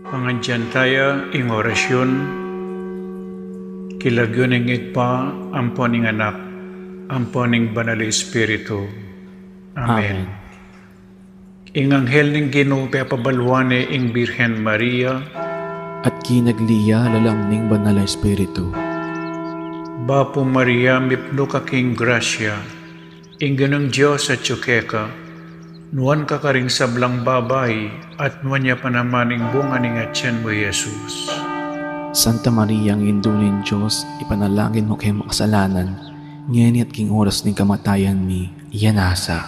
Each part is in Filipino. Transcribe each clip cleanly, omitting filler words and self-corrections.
Pangandyan tayo ing orasyon, kilagyoning igpa, amponing anak, amponing banal Espiritu. Amen. Ing anghel ning Ginoo pabalwane ing Birhen Maria, at kinagliya lalamning banal na Espiritu. Bapo Maria mipno ka king grasya, ing ganang Diyos at tsukeka, nuan ka karing sablang babay, at nuan niya panamaning bunga ning atyan mo, Jesus. Santa Maria, ang indunin Diyos, ipanalangin mo kayo makasalanan, ngayon at king oras ng kamatayan mi, yanasa.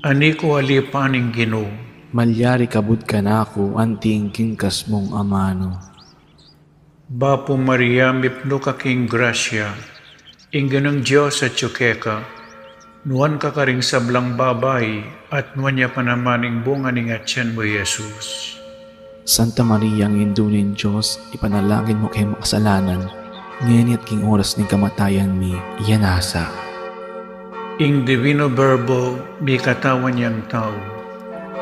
Ani ko alipaning Ginoo, Malyari kabud ka na ako, anting kingkas mong amano. Bapo Maria mipno ka king grasya, ing ganang Diyos at tsukeka, nuan ka karing sablang babay, at nuan niya panamaning bunga ning atyan mo, Jesus. Santa Maria, ang indunin Diyos, ipanalangin mo kayo makasalanan, ngayon at king oras ng kamatayan mi, yanasa. Ing Divino Verbo, may katawan niyang tao.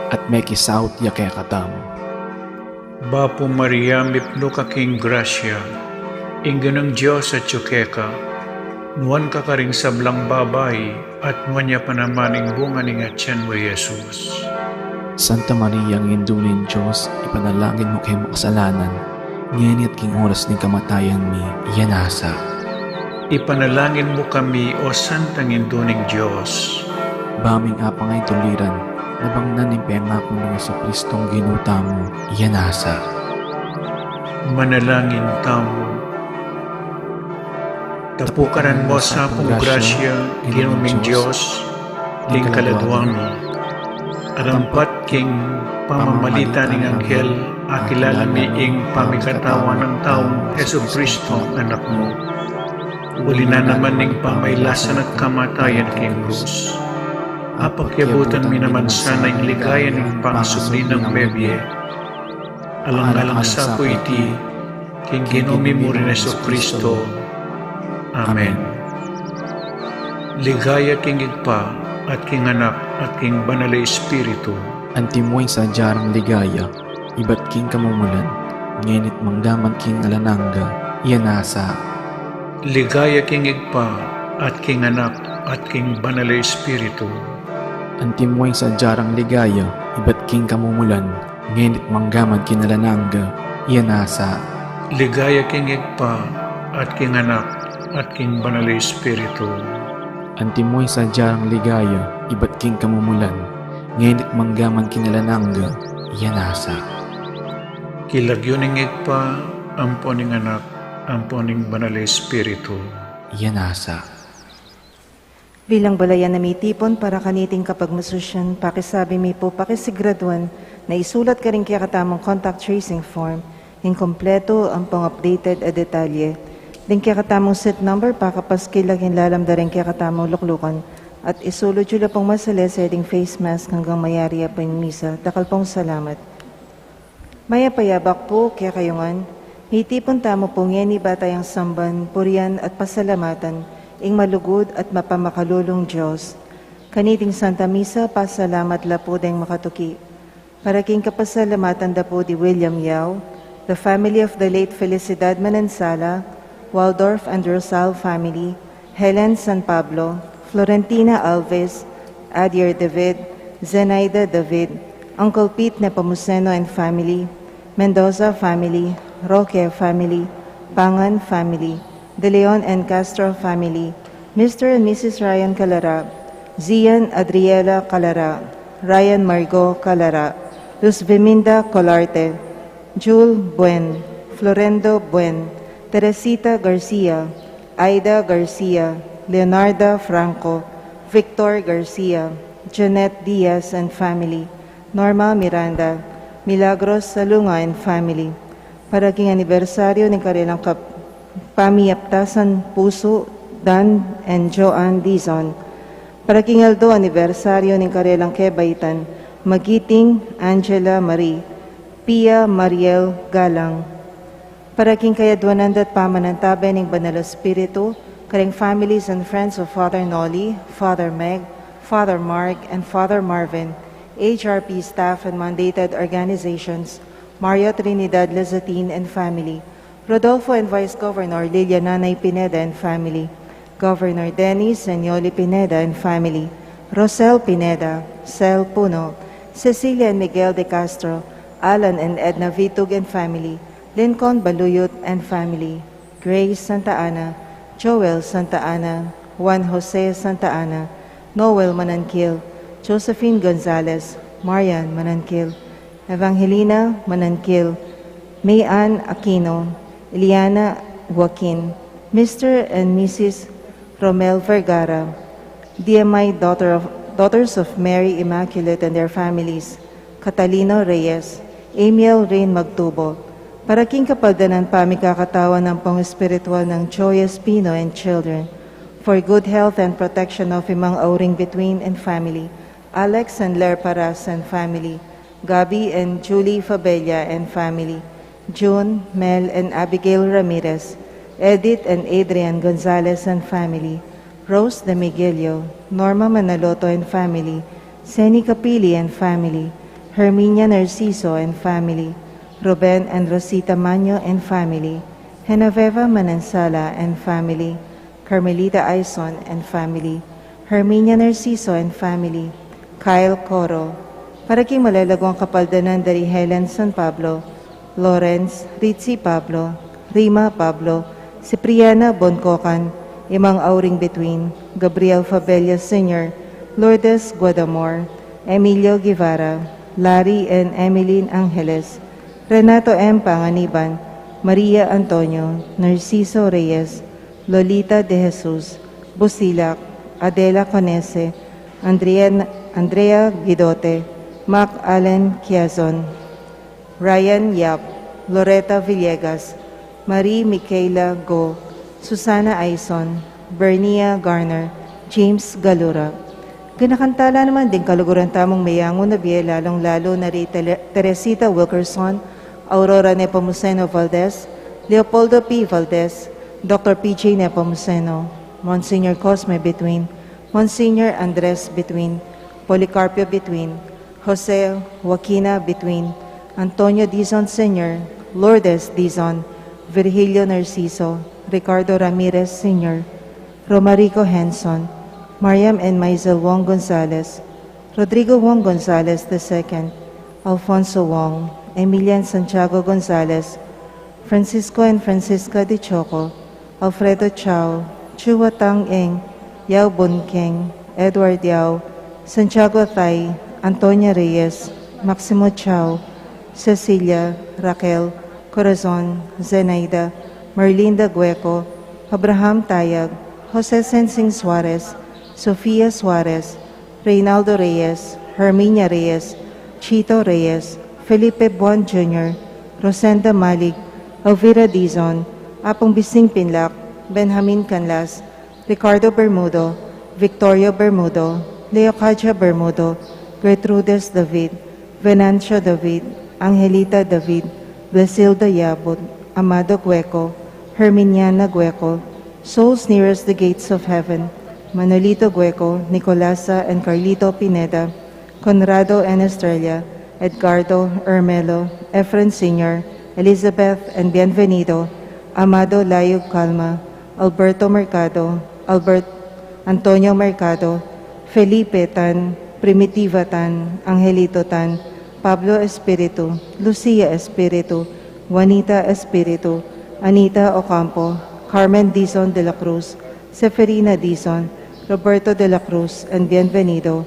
At may kisaut ya kaya katamo. Bapo Maria mipno ka king grasya, ing ganang Diyos at tsukeka, nuan ka karing sablang babay, at nuan niya panamaning bunga ning atyan mo, Jesus. Santa Maria, ang indunin Diyos, ipanalangin mo kayo makasalanan, ngayon at king oras ng kamatayan mi, yanasa. Ipanalangin mo kami, O Santang Induning Diyos. Baming apangay tuliran, nabangnan ng pengako ng sa Kristong ginuta mo, yanasa. Manalangin tamo. Tapukaran mo sa pong grasya, ginuming Diyos, ling kaladwang mo. Arampat king pamamalita ng anghel, akilala mi ing pamikatawan ng taong Heso Kristo, anak mo. Uli na naman ning pamaylasan at kamatayan king krus. Apakyabutan mi naman sana ing ligaya ng pangasubli ng bebye. Alang-alang sa po iti, king ginumi mo rin Heso Kristo. Amen. Ligaya king igpa, at king anak, at king banal na Espiritu. Antimoy sa jarang ligaya, iba't king kamumulan, ngayon at mangdaman king alananga, yanasa. Ligaya king igpa, at king anak, at king banal na Espiritu. Antimoy sa jarang ligaya, iba't king kamumulan, ngayon at manggaman king alananga, yanasa. Ligaya king igpa, at king anak, at king banal na Espiritu. Antimoy sa jarang ligaya, iba't king kamumulan, ngayon at manggaman king alananga, yanasa. Kilagyoning igpa, amponing anak, amponing banal na Espiritu. Yanasa. Bilang balayan na may tipon para kaniting kapagmasusyan, pakisabi mi po pakisigraduan na isulat ka rin kaya katamang contact tracing form, inkompleto ang pang-updated a detalye, din kaya katamang set number pakapaskil laging lalamda rin kaya katamang luklukan, at isulod yun pong masales eding face mask hanggang mayari pa yung misa. Takal pong salamat. Maya payabak po kaya kayungan, hitipon tamo po ngeni batayang samban, purian at pasalamatan, ing malugod at mapamakalulong Diyos. Kaniting Santa Misa, pasalamat la po deng makatuki. Para king kapasalamatan da po di William Yao, the family of the late Felicidad Manansala, Waldorf and Rosal family, Helen San Pablo, Florentina Alves, Adier David, Zenaida David, Uncle Pete Nepomuceno and family, Mendoza family, Roque family, Pangan family, De Leon and Castro family, Mr. and Mrs. Ryan Calara, Zian Adriela Calara, Ryan Margot Calara, Luz Viminda Colarte, Jule Buen, Florendo Buen, Teresita Garcia, Aida Garcia, Leonarda Franco, Victor Garcia, Jeanette Diaz and family, Norma Miranda, Milagros Salunga and family. Para king anibersaryo ng kanilang pamiyaptasan puso, Dan and Joanne Dizon. Para king Aldo anibersaryo ng kanilang kebaitan, Magiting Angela Marie, Pia Mariel Galang. Para king kayadwanandat pamanantabe ng Banal Espiritu, karing families and friends of Father Nolly, Father Meg, Father Mark, and Father Marvin, HRP staff and mandated organizations, Maria Trinidad Lazatin and family, Rodolfo and Vice Governor Lilia Nanay Pineda and family, Governor Dennis and Yoli Pineda and family, Rosel Pineda, Sel Puno, Cecilia and Miguel de Castro, Alan and Edna Vitug and family, Lincoln Baluyot and family, Grace Santa Ana, Joel Santa Ana, Juan Jose Santa Ana, Noel Manankil, Josephine Gonzalez, Marian Manankil, Evangelina Manankil, Mayan Aquino, Eliana Joaquin, Mr. and Mrs. Romel Vergara, DMI Daughters of Mary Immaculate and their families, Catalino Reyes, Amiel Rain Magtubo, para king kapagdanan pamikakatawan ng pang-espiritual ng Joy Espino and children, for good health and protection of Imang Auring Between and family, Alex and Ler Paras and family, Gabi and Julie Fabella and family, June, Mel and Abigail Ramirez, Edith and Adrian Gonzalez and family, Rose de Miguelio, Norma Manaloto and family, Seni Capili and family, Herminia Narciso and family, Ruben and Rosita Manyo and family, Genoveva Manansala and family, Carmelita Aison and family, Herminia Narciso and family, Kyle Coro, para king malalagong kapaldanan dari Helen San Pablo, Lawrence Ritzy Pablo, Rima Pablo, Cipriana Boncocan, Imang Auring Between, Gabriel Fabella Sr., Lourdes Guadamor, Emilio Guevara, Larry and Emeline Angeles, Renato M. Panganiban, Maria Antonio, Narciso Reyes, Lolita de Jesus, Busilak, Adela Conese, Andrea Guidote, Mac Allen Quiazon, Ryan Yap, Loretta Villegas, Marie Michaela Go, Susana Aison, Bernia Garner, James Galura. Ganakantala naman din kaluguran tamong mayango na biye lalong-lalo na ri Teresita Wilkerson, Aurora Nepomuceno Valdez, Leopoldo P. Valdez, Dr. P.J. Nepomuceno, Monsignor Cosme Between, Monsignor Andres Between, Policarpio Between, Jose Joaquina Between, Antonio Dizon Sr., Lourdes Dizon, Virgilio Narciso, Ricardo Ramirez Sr., Romarico Henson, Mariam and Maisel Wong Gonzalez, Rodrigo Wong Gonzalez II, Alfonso Wong, Emilian Santiago Gonzalez, Francisco and Francisca de Choco, Alfredo Chao, Chua Tang Eng, Yao Bunkeng, Edward Yao, Santiago Tay, Antonia Reyes, Maximo Chao, Cecilia, Raquel, Corazon, Zenaida, Merlinda Gueco, Abraham Tayag, Jose Sensing Suarez, Sofia Suarez, Reynaldo Reyes, Herminia Reyes, Chito Reyes, Felipe Buan Jr., Rosenda Malik, Elvira Dizon, Apong Bising Pinlac, Benjamin Canlas, Ricardo Bermudo, Victorio Bermudo, Leocadia Bermudo, Gertrudes David, Venancio David, Angelita David, Blasilda Yabot, Amado Gueco, Herminiana Gueco, souls nearest the gates of heaven, Manolito Gueco, Nicolasa and Carlito Pineda, Conrado and Estrella, Edgardo, Ermelo, Efren Sr., Elizabeth and Bienvenido, Amado Layog Calma, Alberto Mercado, Antonio Mercado, Felipe Tan, Primitiva Tan, Angelito Tan, Pablo Espiritu, Lucia Espiritu, Juanita Espiritu, Anita Ocampo, Carmen Dizon de la Cruz, Seferina Dizon, Roberto de la Cruz, and Bienvenido,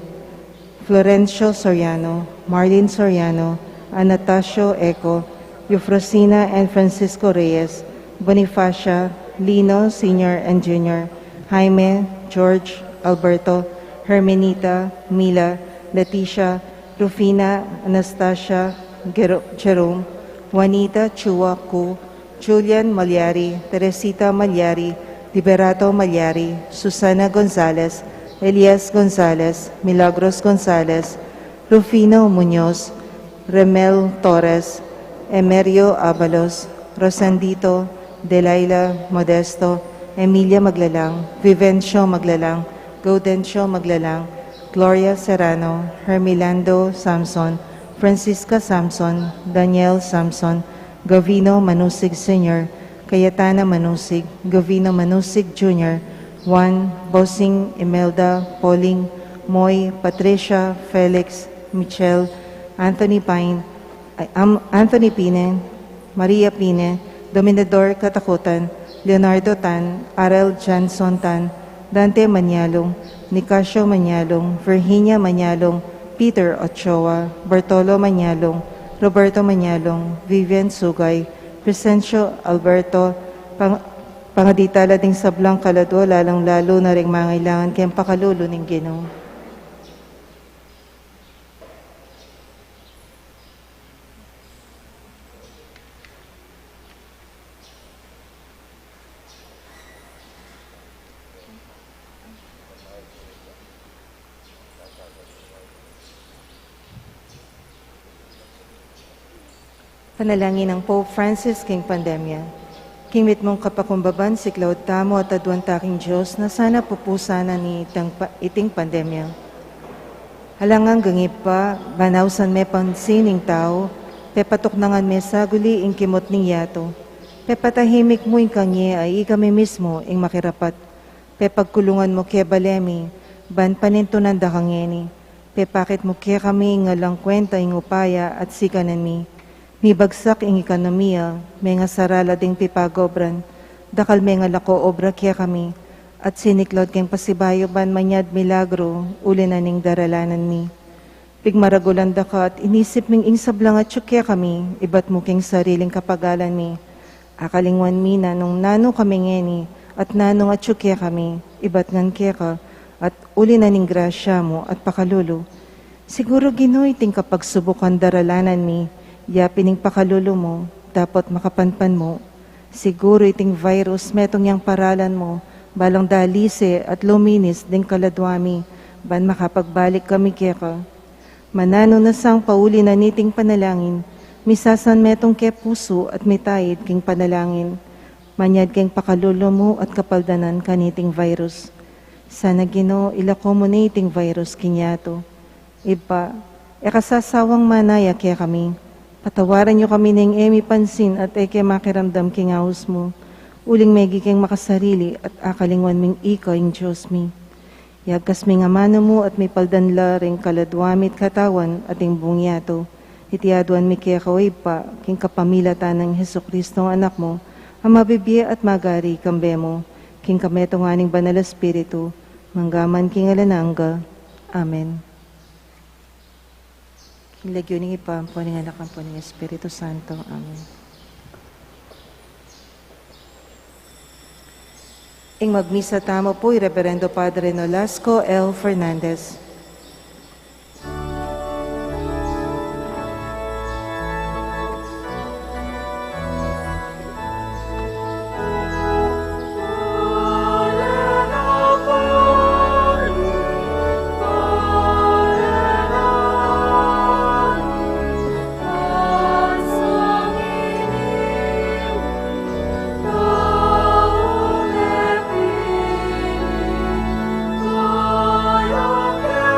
Florencio Soriano, Marlene Soriano, Anastasio Eco, Eufrosina and Francisco Reyes, Bonifacia, Lino Sr. and Jr., Jaime, George, Alberto, Hermenita, Mila, Leticia, Rufina, Anastasia, Jerome, Juanita Chua Cu, Julian Malyari, Teresita Malyari, Liberato Malyari, Susana Gonzalez, Elias Gonzalez, Milagros Gonzalez, Rufino Muñoz, Remel Torres, Emerio Abalos, Rosandito, Delaila Modesto, Emilia Maglalang, Vivencio Maglalang, Gaudencio Maglalang, Gloria Serrano, Hermilando Samson, Francisca Samson, Daniel Samson, Gavino Manusig Sr., Cayetana Manusig, Gavino Manusig Jr., Juan, Bossing, Imelda, Pauling, Moy, Patricia, Felix, Michelle, Anthony Pine, Maria Pine, Dominador Katakutan, Leonardo Tan, Arel Johnson Tan, Dante Manyalong, Nicasio Manyalong, Virginia Manyalong, Peter Ochoa, Bartolo Manyalong, Roberto Manyalong, Vivian Sugay, Crescencio Alberto, pangaditala ding sablang kaladwa, lalong-lalo na rin mangailangan kayang pakalulo ng Ginoo. Panalangin ng Pope Francis king pandemya. Kingmit mong kapakumbaban si Claude Tamo at aduan taking Diyos na sana pupusana ni iting pandemya. Halangang gangip pa, banawsan me pansining tao, pepatok nangan me saguli ing kimot ning yato. Pepatahimik mo ing kanye ay kami mismo ing makirapat. Pepagkulungan mo kaya balemi, ban panintunan da kangeni. Pepakit mo kaya kami ngalang kwenta ing upaya at sikanan mi. Mibagsak ing ekonomiya, may nga sarala ding pipagobran, dakal may nga lako obra kya kami, at siniklod keng pasibayo ban manyad milagro, uli na ning daralanan mi. Pigmaragulan da ka at inisip ming insablang at kya kami, ibat mo keng sariling kapagalan mi. Akalingwan mi na nung nano kami ngeni, at nanong at kya kami, ibat ngan kya ka, at uli na ning grasya mo at pakalulo. Siguro Ginoy ting kapag subukan daralanan mi, yapining pakalulo mo, dapat makapanpan mo. Siguro iting virus metong yang paralan mo, balang dalise at luminis ding kaladwami, ban makapagbalik kami keka. Manano na sang pauli na niting panalangin, misasan metong ke puso at mitayid king panalangin. Manyad keng pakalulo mo at kapaldanan kaniting virus. Sana Ginoo ilako mo na iting virus kinyato. Iba, kasasawang manaya kaya kami. Patawaran niyo kami ng emi pansin at eke makiramdam king ahos mo. Uling megi keng makasarili at akalingwan ming ikaw ing Diyos mi. Yagkas mi nga mano mo at may paldanla ring kaladwamit katawan at ing bungyato. Itiaduan mi kaya kaway pa king kapamilata ng Heso Kristo ang anak mo, ang mabibye at magari kambe mo, king kameto nga ning banal espiritu, manggaman king alananga. Amen. Ilagyo ning ipampo ning anak ang po ning Espiritu Santo. Amen. Ing magmisa tamo po, Reverendo Padre Nolasco L. Fernandez. Kaya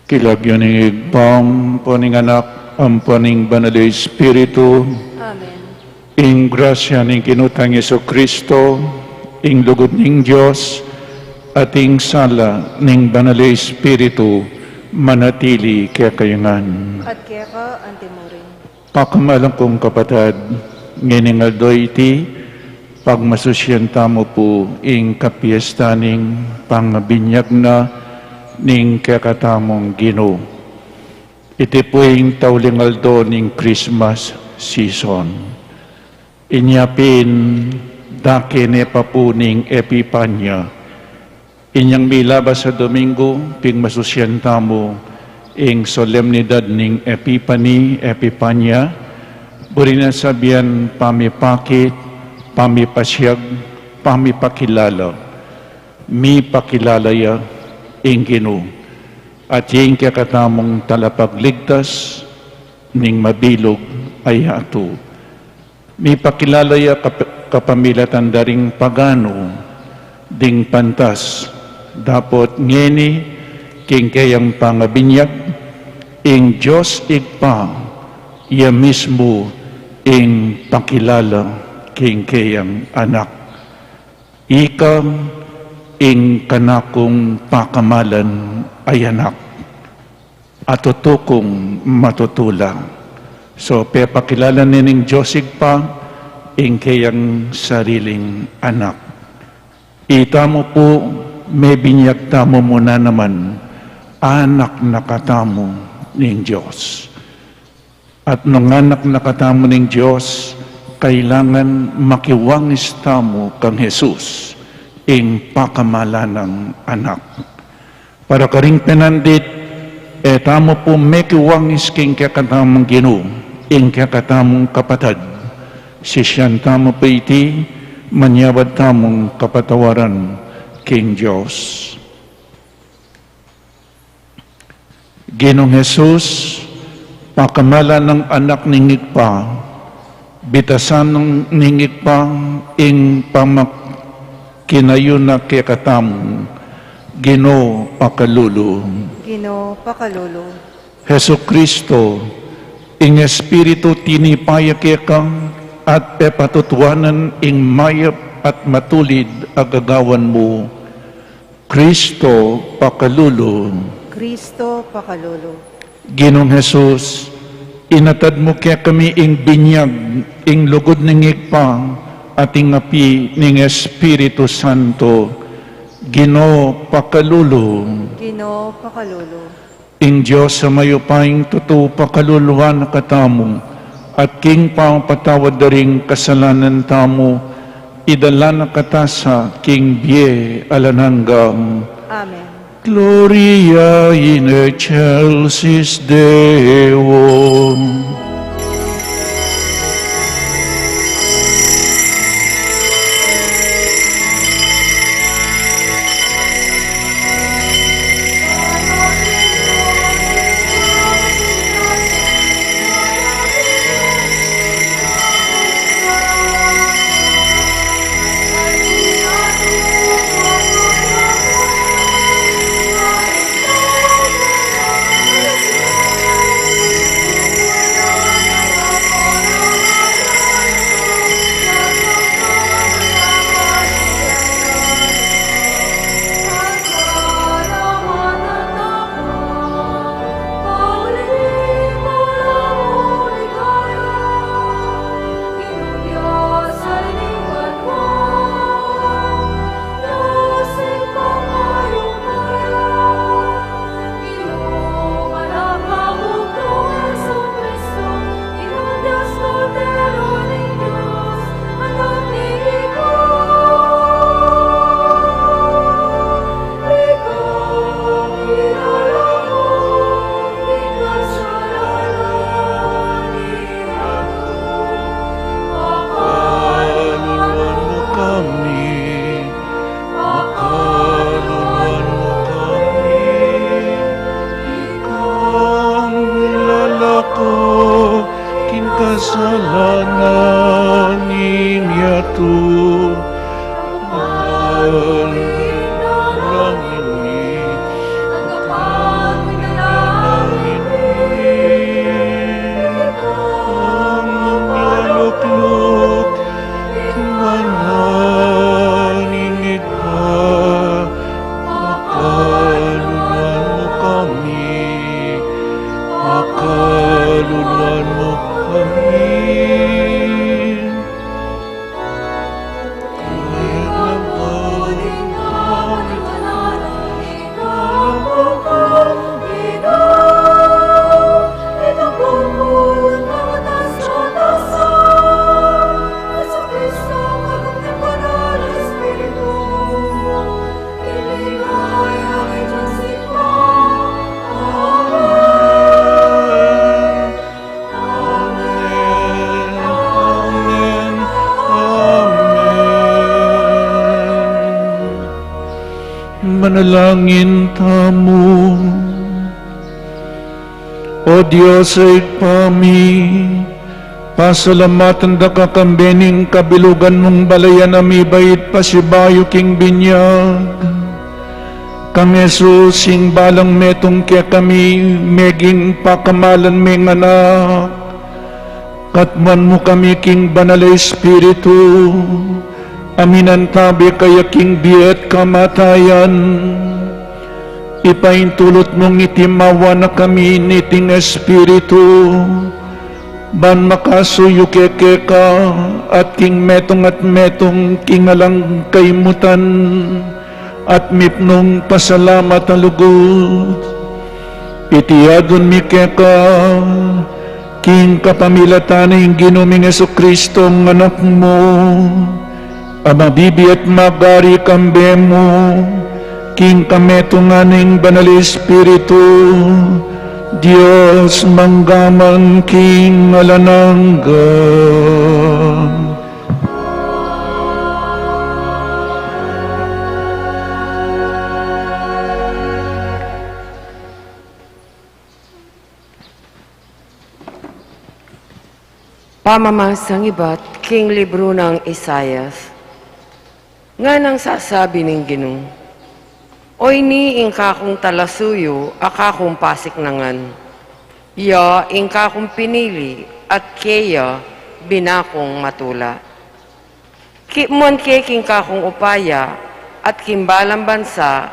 Kilagyo ning igpam, poning anak, ang poning banal na Espiritu, Amen. ing grasya ning kinutang Yesu Kristo, ing lugod ning Dios, at ing sala ning banal na Espiritu, manatili kaya kayangan. At kaya ka, antimurin. Pakamalang kong kapatid, nginingal do iti, pagmasusyan mo po ing kapiesta ning pangabinyag na ning kakatamong Ginoo. Iti po ing taulingal do ning Christmas season. Inyapin dakene pa po ning Epipanya. Inyang milabas sa Domingo, ping masusyan mo ing solemnidad ning Epipany, Epipanya, burina sabihan pamipakit, pamipasyag, pamipakilala, mi pakilalaya ing Ginoo, at yung kakatamong talapagligtas ning mabilog ay ato. Mi pakilalaya kapamilatan daring pagano, ding pantas, dapat ngeni, king kayang pangabinyag, ing Diyos igpa, iya mismo ing pakilala, king kayang anak. Ikang ing kanakong pakamalan ay anak, at tutukong matutula. So, pakilala nining Diyos igpa, ing kayang sariling anak. Ita mo po, may binyag tamo muna naman, anak na katamo ng Diyos. At nung anak na katamo ng Diyos, kailangan makiwangis tamo kang Jesus, ing pakamalanang anak. Para karing penandit, tamo po mekiwangis king kakatamong Ginoo, ing kakatamong kapatad. Sisyan tamo po iti, manyabad tamong kapatawaran king Diyos. Ginong Jesus, pakamala ng anak ningig pa, bitasan ng ningig pa, ing kinayo na kakatamong Ginoo pakalulu. Ginoo, pakalulu. Hesu Kristo, ing Espiritu tinipaya kekang at pepatutuanan ing mayap at matulid agagawan mo. Kristo pakalulu. Kristo, pakalulu. Ginong Jesus, inatad mo kaya kami ing binyag, ing lugod ng igpang, ating api ning Espiritu Santo. Ginoo pakalulu. Ginoo, pakalulu. Ing Diyos sa mayupaying totoo pakaluluan na katamo, at king pangpatawad daring kasalanan tamo, idala na katasa king bie alananggang. Amen. Gloria in excelsis Deo. kasalanan niyato. Ang langit ni manalangin tamo. O Diyos ay pami, pasalamatan da kakambening kabilugan mong balayan amibait pasibayo king binyag. Kang Jesus sing balang metong kaya kami meging pakamalan meng anak. Katman mo kami king banal Espiritu, aminan tabi kaya king biet kamatayan. Ipaintulot mong itimawa na kami niting Espiritu, ban makasuyo keke ka at king metong king alang kaimutan, at mipnong pasalamat ang lugod. Itiyadon mi keka, king kapamilatan ng ginuming Jesucristo ang anak mo, amabibi at magari kambe mo, king kametunganing banal Espiritu, Diyos manggaman king alananggan. Pamamasang iba't king libro ng Isayas. Nga nang sasabi ng Ginoo, oy ni ingkakong talasuyo, akakong pasik nangan. Ya ingkakong pinili, at keya binakong matula. Kipmon keking kakong upaya, at kimbalang bansa,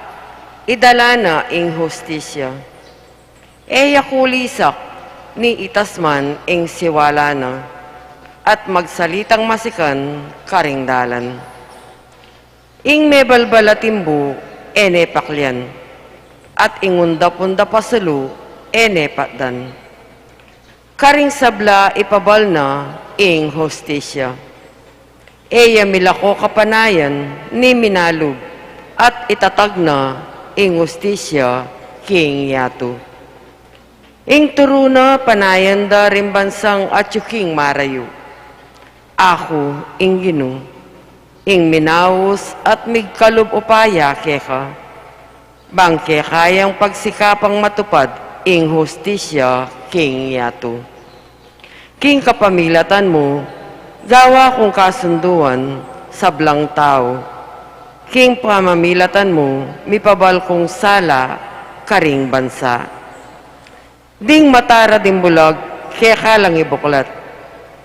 idala na ing hostisya. Eya kulisak, ni itasman ing siwala na, at magsalitang masikan karingdalan. Ing mebalbalatimbo, ene paklyan, at ingunda-punda pasalo, ene patdan. Karing sabla ipabal na, ing hostisya. Eya milako kapanayan, ni minalub, at itatag na, ing hostisya, king yato. Ing turuna panayan da rimbansang at yuking marayo. Ako, ing Ginoo, ing minawos at migkalub upaya keka, bangke kayang pagsikapang matupad, ing hostisya, king yato. King kapamilatan mo, gawa kong kasunduan, sablang tao. King pamamilatan mo, mipabal kong sala, karing bansa. Ding matara din bulag, keka lang ibuklat,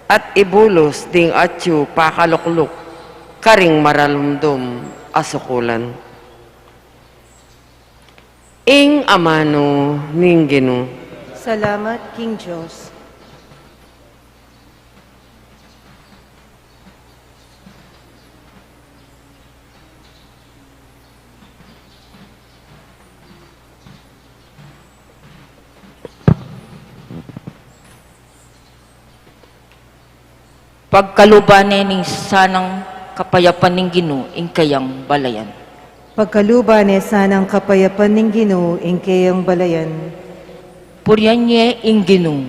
at ibulos ding atyu pakalukluk, karing maralumdum asukulan. Ing amano ning Ginoo. Salamat, King Diyos. Pagkalubanin ning sanang kapayapan ning Ginoo ing kayang balayan. Pagkaluban sanang kapayapan ng Ginoo ing kayang balayan. Puryan niya ing Ginoo,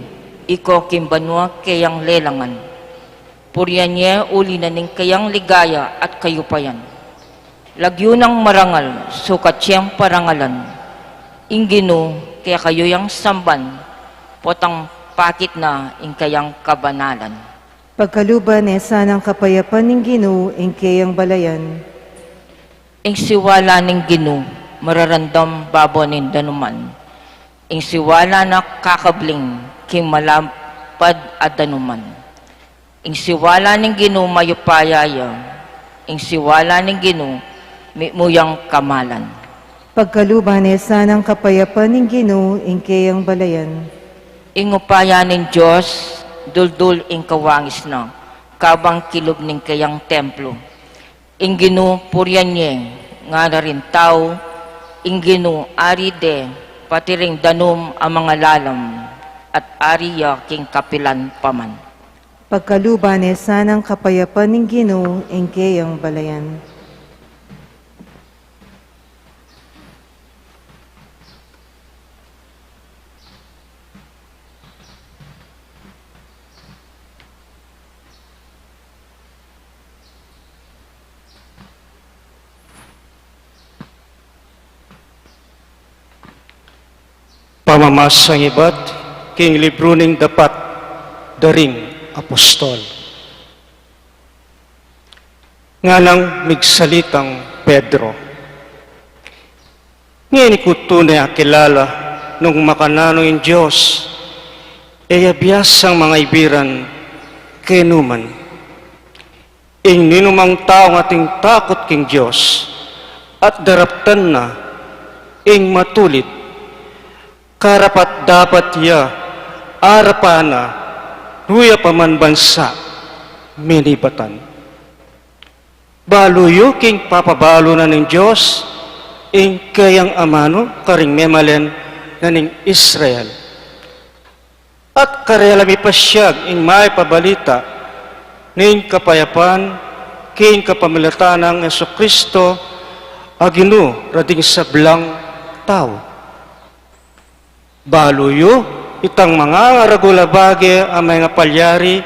iko kimbanwa kayang lelangan. Puryan niya uli na ning kayang ligaya at kayupayan. Lagyo ng marangal, sukat siyang parangalan. Ing Ginoo, kaya kayo yang samban, potang pakit na ing kayang kabanalan. Pagkaluban sanang kapayapan ng Ginoo ing kayang balayan. Ing siwala ning Ginoo, mararandam babonin danuman. Ing siwala na kakabling, king malapad at danuman. Ing siwala ning Ginoo mayupayaya, ing siwala ning Ginoo muyang kamalan. Pagkaluban sanang kapayapan ng Ginoo ing kayang balayan. Ing upaya ning Diyos, duldul ing kawangis na, kabang kilog ning kayang templo. Ing Ginoo puryan niya, nga na rin tao, ing Ginoo ari de, pati ring danum ang mga lalam, at ariya king kapilan paman. Pagkaluban sanang kapayapan ng Ginoo ing kayang balayan. pamamasang iba't king libro ning dapat daring apostol. Nga nang migsalitang Pedro. Ngayon ko tunay akilala nung makanano yung Diyos, abiyasang mga ibiran kenuman. Ing ninumang taong ating takot king Diyos at daraptan na ing matulit karapat dapat ya arapana nuya paman bansa minibatan. Baluyo king papabalo na ng Diyos ing kayang amano karing memalen na ning Israel. At karelami pasyag ing may pabalita ning kapayapan king kapamilatan ng Jesucristo aginu rading sablang tao. Baluyo itang mga ragulabage ang mga palyari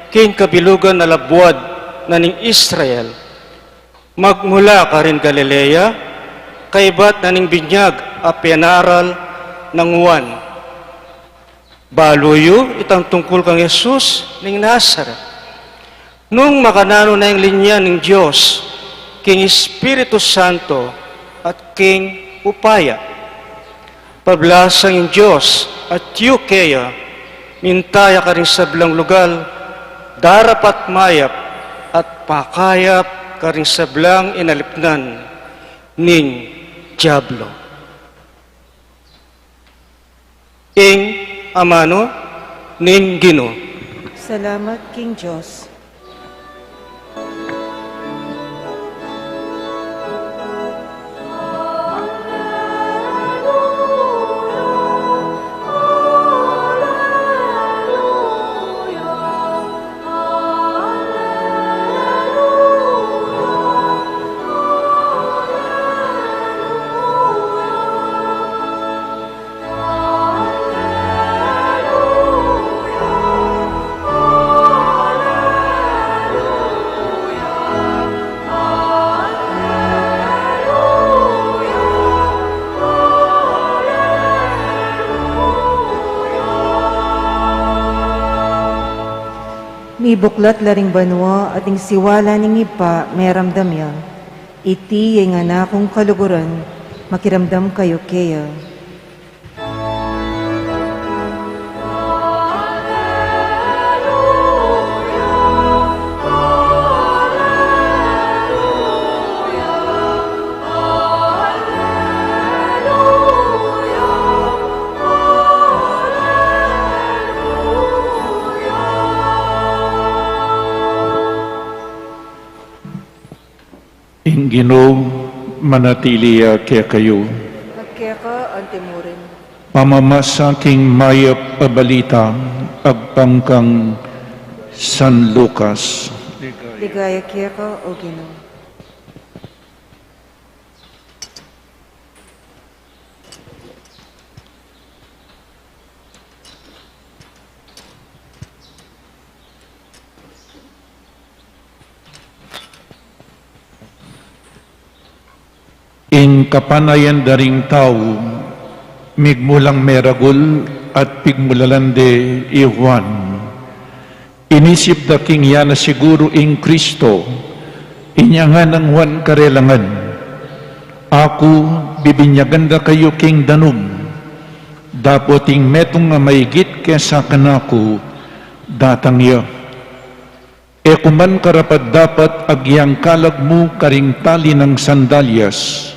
king kabilugan na labuad na ning Israel. Magmula ka rin Galilea, kaibat na ning binyag a pinaral ng Juan. Baluyo itang tungkol kang Jesus ning Nazaret. Nung makanano na yung linya ng Diyos, King Espiritu Santo at King Upaya. Pablasang yung Diyos at Yukeya, mintaya ka rin sa blang lugal, darapat mayap at pakayap ka rin sa blang inalipnan ning Diablo. Ing amano ning Ginoo. Salamat, King Diyos. Mi buklat laring banwa ating siwala ning ipa meramdam ya. Iti yung anakong kaluguran, makiramdam kayo kaya. Ginoo manatiliya kaya kayo. Agkaya ka, antimurin. Pamamasaking mayap pabalita agpangkang San Lucas. Ligaya kaya ka, o Ginoo. Ing kapanayan daring tao, migmulang meragul at pigmulalande Juan. Inisip da king yana siguro ing Kristo, inyangan ng Juan karelangan. Ako, bibinyagan da kayo king danom. Dapoting metong nga maigit kesa kanako, datang ya. E kuman karapat dapat agyang kalag mo karing tali ng sandalyas,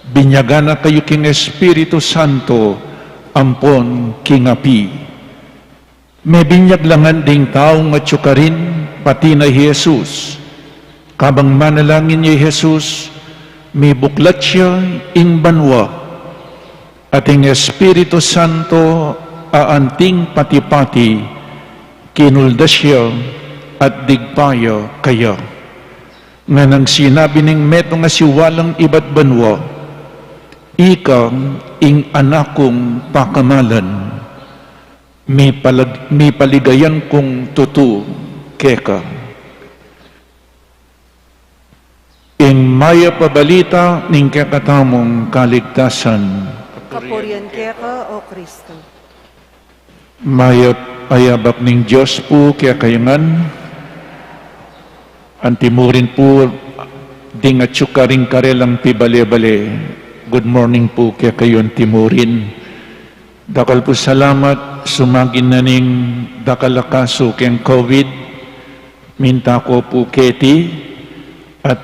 binyagana kayo king Espiritu Santo, ampon king api. May binyaglangan ding taong at syukarin, pati na Jesus. Kabang manalangin niya Jesus, may buklat siya ing banwa. Ating Espiritu Santo, aanting pati-pati, kinulda siya at digpayo kaya. Nga nang sinabi ning meto nga siwalang iba't banwa, ikang ing anakong pakamalan, may paligayan kong tutu keka. Ing maya pabalita ning kakatamong kaligtasan, kapurian kaya ka, O Kristo. Mayot ayabak ning Diyos po kaya kayangan, antimurin po, dingat syukaring karelang ti bale-bale. Good morning po kaya kayon timurin. Dakal po salamat, sumagin na ning dakalakaso keng COVID. Minta ko po keti, at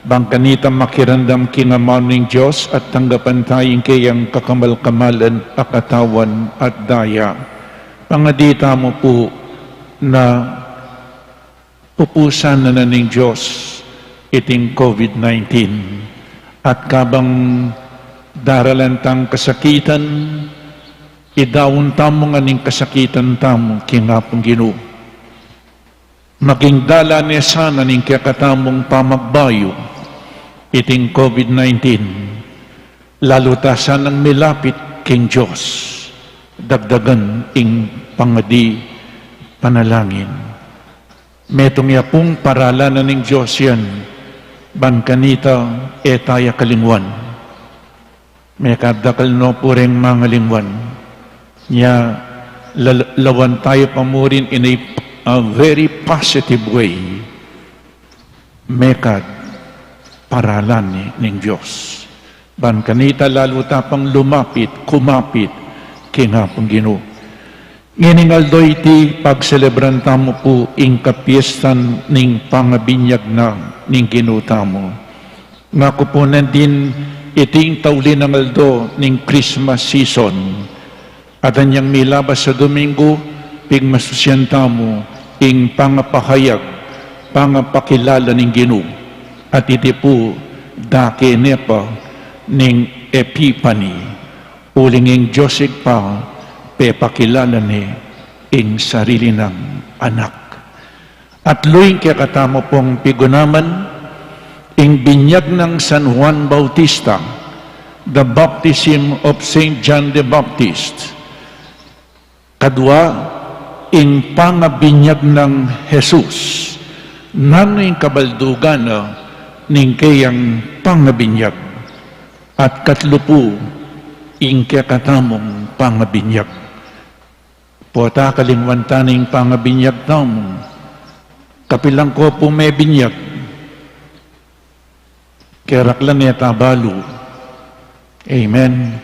bangkanita makirandam kinamaw ning Diyos at tanggapan tayong kayang kakamal-kamalan, akatawan at daya. Pangadita mo po na pupusan na ning Diyos iting COVID-19 at kabang daralantang kasakitan, idawon tamo nga ning kasakitan tamo kinapong Ginoo. Maging dala niya sana ning kakatamong pamagbayo iting COVID-19, lalo ta sanang milapit king Diyos, dagdagan ing pangadi panalangin. Metong yapong paralan na ning Diyos yan, bangkanita etaya kalingwan. May kadakal no pureng mga lingwan. Nya lawan tayo pamurin in a very positive way. Mekad paralan ning Diyos. Bangkanita lalo tapang lumapit, kumapit, kinapang Ginoo. Nginingaldo iti pagselebran tamo po ing kapiestan ning pangabinyag na ning Ginoo tamo. Nga kupunan din iting taulin ng aldo ning Christmas season. At anyang milabas sa Domingo, pigmasusyan tamo ing pangapahayag, pangapakilala ning Ginoo. At iti po dake nepa ning Epiphany. Uling ing Diyosig pa, pepakilala ni ing sarili ng anak. At luing kaya katamo pong pigunaman, ing binyag ng San Juan Bautista, the baptism of Saint John the Baptist. Kadua, ing pangabinyag ng Jesus, nano ing kabaldugan ning kayang pangabinyag. At katlo po, ing kakatamong pangabinyag. Pota kalingwantaning pangabinyag tamo, kapilang ko po may binyag, keraklan niya tabalo. Amen.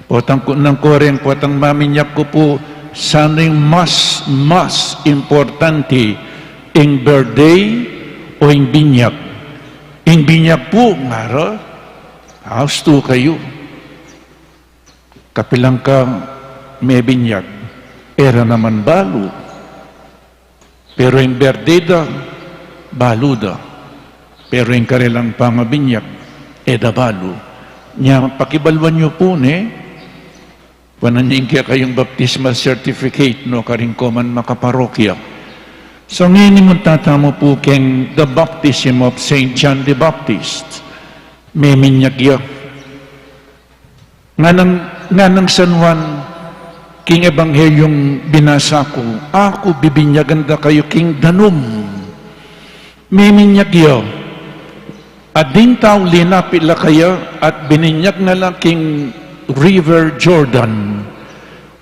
Potang kunang koreng, potang maminyak ko po, sana'y mas importante ing birthday o ing binyag. Ing binyag po, ngara, hausto kayo. Kapilang ka may binyag, era naman balo. Pero yung birthday da, balo da. Pero yung karilang pangabinyag, eda balo. Nya, pakibalwan nyo po pananying kaya kayong baptismal certificate, no, karing koman makaparokya. So ngayon mo tatamo po keng the baptism of Saint John the Baptist. May minyagya. Nga ng San Juan, king ebanghelyong binasa ko, ako bibinyagan da kayo king danum. May minyagya. At din tao linapit la kaya at bininyag na lang king River Jordan.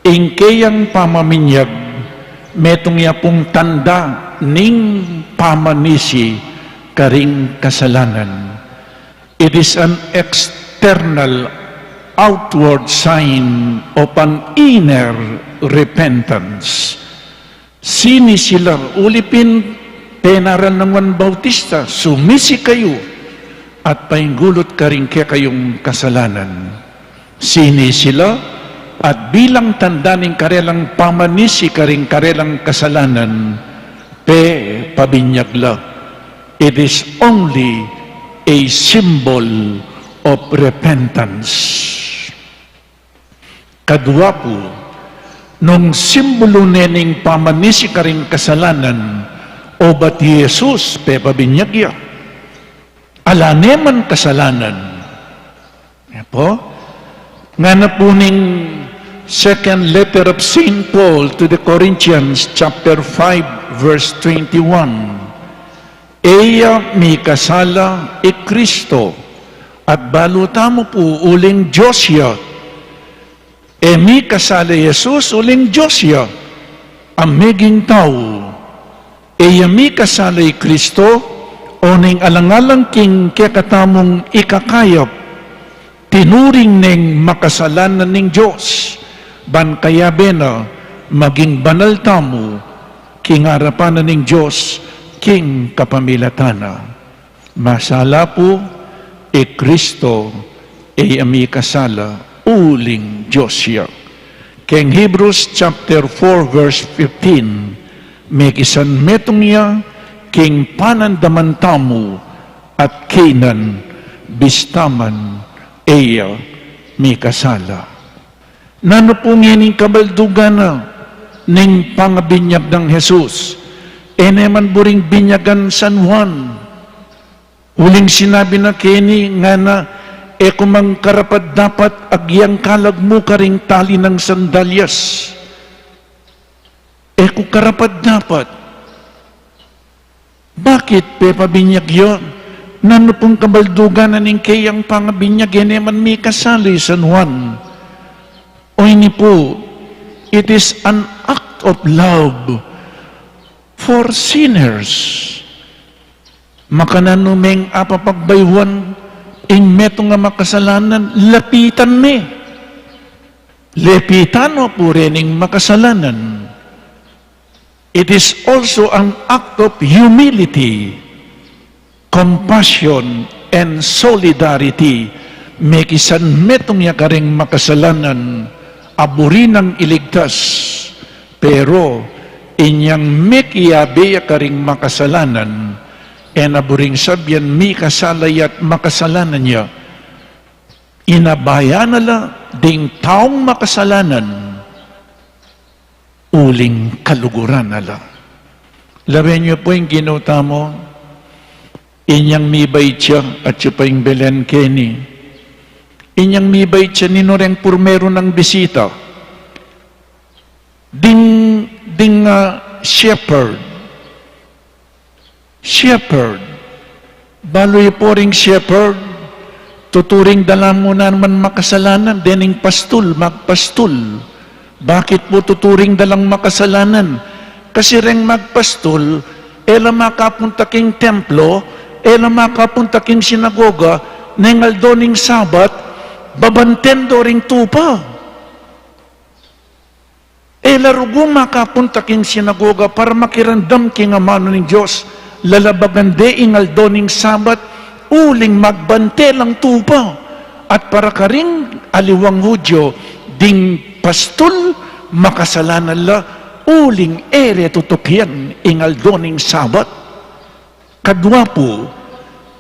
Ing kayang pamaminyag, metong yapong tanda ning pamanisi karing kasalanan. It is an external outward sign of an inner repentance. Sini sila ulipin tenaran ng Juan Bautista, sumisi kayo at painggulot ka rin kaya kayong kasalanan. Sini sila at bilang tanda ng karelang pamanisi ka rin karelang kasalanan, pabinyagla. It is only a symbol of repentance. Kadua po, nung simbolo nening pamanisi ka rin kasalanan, o ba't Jesus pabinyagya? Alaneman kasalanan. Yan po. Nga na po ning second letter of St. Paul to the Corinthians, chapter 5, verse 21. Eya mi kasala Kristo, at baluta mo po uling Diyos ya, Emi kasala Jesus uling Diyos ya, amiging tao. Yami kasalay Kristo, oning alangalang king kekatamong ikakayap, tinuring ning makasalanan ning Diyos, ban kaya bena, maging banal tamo, king harapan ning Diyos, king kapamilatana. Masala po, Kristo, ami kasala, uling Diyos siya. King Hebrews chapter 4 verse 15, may kisan metong niya, king panandaman tamo, at kinan, bistaman, eya, may kasala. Nano po ngayon kabaldugan na, ning pangabinyag ng Jesus, eneman buring binyagan San Juan, huling sinabi na kini nga na, kumang karapat dapat agyang kalag mo karing tali ng sandalyas. Kung karapat dapat. Bakit pepabinyag yun? Nano pong kabaldugan na ning kayang pangabinyag eneman may kasali San Juan. O ini po, it is an act of love for sinners. Makananumeng apapagbaywan ing meto nga makasalanan, lapitan me. Lepitano po rin ing makasalanan. It is also an act of humility, compassion, and solidarity. May kisan metong niya karing makasalanan, aburi ng iligtas, pero inyang mekiyabe karing makasalanan, en aburing sabyan mi kasalay at makasalanan niya, inabaya nala ding taong makasalanan, uling kaluguran nala. Labi niyo po yung ginuta mo, inyang mibay siya at siya pa yung Belen Kenny. Inyang mibay siya ninoreng purmero ng bisita. Ding shepherd. Shepherd. Baloy po ring shepherd. Tuturing dala mo na naman makasalanan. Dening pastul, magpastul. Bakit po tuturing dalang makasalanan? Kasi ring magpastul, ela makapunta king templo, ela makapunta king sinagoga, nengal doning sabat, babantendo ring tupa. Ela rugo makapunta king sinagoga para makirandam king amano ng Diyos, lalabagande ingal doning sabat, uling magbante lang tupa. At para karing aliwang Hudyo, ding pastul, makasalanan la, uling ere tutukyan ingal doning sabat. Kadwa po,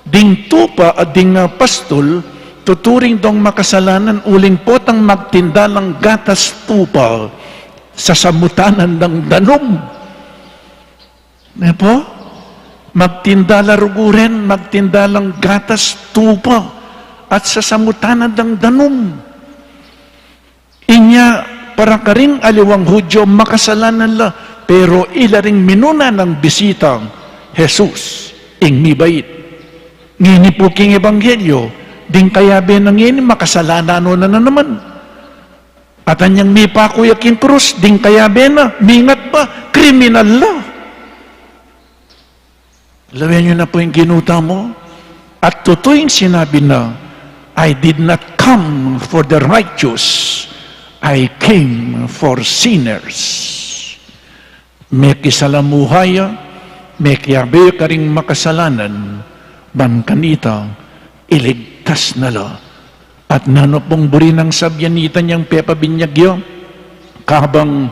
ding tupa at ding pastul, tuturing dong makasalanan, uling potang magtinda ng gatas tupa sa samutanan ng danom. Po? Magtinda laruguren, magtinda ng gatas tupa at sa samutanan ng danom. Inya, para karing aliwang Hudyo, makasalanan la, pero ilaring minuna ng bisitang Jesus, ing mibait. Ngini po king ebanghelyo, ding kayabe ng ngini, makasalanan na naman. At anyang mipakuyak king krus, ding kayabe na, mingat pa, kriminal la. Lawihan nyo na po yung ginuta mo, at totoo yung sinabi na, I did not come for the righteous, I came for sinners. May kisalamuhaya, may kiyabe ka ring makasalanan, ban kanita, iligtas nala. At nano pong buri ng sabyanita niyang pepabinyagyo, kabang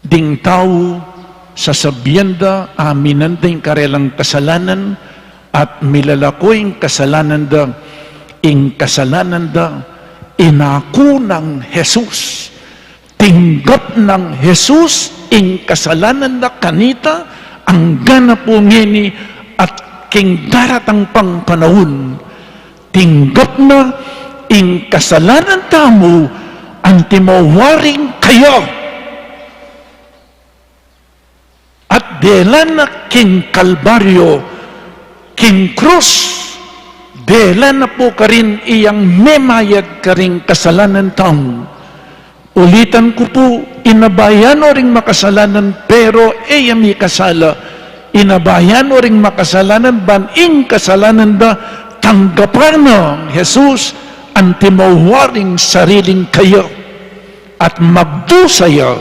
ding tao sa sabyanda, aminan ding karelang kasalanan, at milalakoing kasalanan da, ing kasalanan da, inako ng Jesus. Tinggap ng Jesus, ing kasalanan na kanita, ang gana po ngini, at king daratang pang panahon. Tinggap na, ing kasalanan tamo, ang timawaring kayo. At delan na king Kalbaryo, king krus, dela na po ka rin iyang memayad ka rin kasalanan taong. Ulitan ko po, inabayan o ring makasalanan, pero may kasala. Inabayan o ring makasalanan, baning kasalanan ba, tanggapan ng Jesus ang timawaring sariling kayo at magdusaya,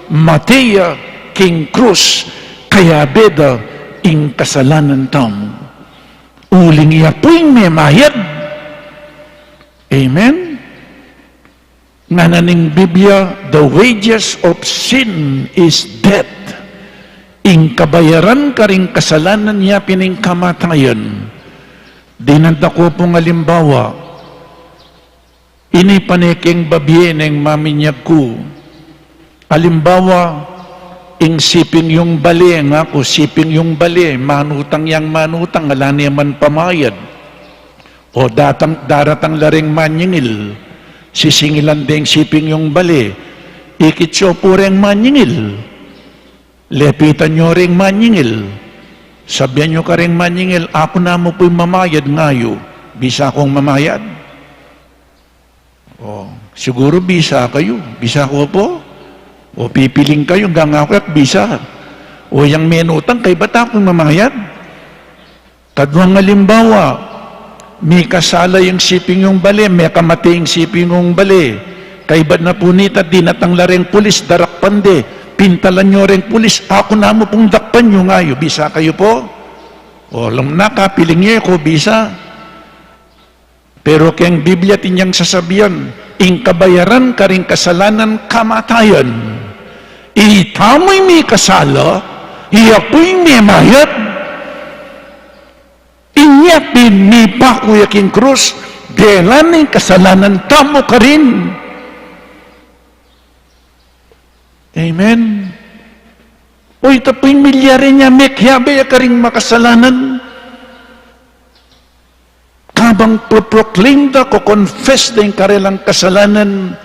Matea, King Cruz, kaya beda, ing kasalanan taong. Uling iya po'y memayad. Amen? Nga naning Biblia, the wages of sin is death. Ing kabayaran ka ring kasalanan niya pining kamatayan. Dinanda ko pong alimbawa, ini paneking babiye ng maminyag ko. Alimbawa, ing siping yung bali, nga ko, siping yung bali, manutang yang manutang, alani man pamayad. O daratang laring manyingil, sisingilan ding siping yung bali, ikitsyo po rin manyingil, lepitan nyo rin manyingil, sabihan nyo ka rin manyingil, ako na mo po'y mamayad ngayo, bisa akong mamayad? O, siguro bisa kayo, bisa ko po? O pipiling kayo, hanggang ako at bisa. O yung menutang, kay ba't akong mamayad? Kadwang halimbawa, may kasala yung siping yung bali, may kamatay yung siping yung bali. Kay ba't na punita, dinatangla rin pulis, darakpan de, pintalan nyo rin pulis, ako na mo pong dakpan nyo ngayo, bisa kayo po? O alam na, kapiling nyo ko, bisa. Pero kayang Biblia tinyang sasabihan, ing kabayaran ka rin kasalanan kamatayan. Itamoy may kasala, iyapoy may mayat. Inyapin ni Paco King Cruz, delan ng kasalanan tamo ka rin. Amen. O ito po'y milyari niya, may kiyabe ka rin makasalanan. Kabang proclaim da ko, confess da yung karilang kasalanan,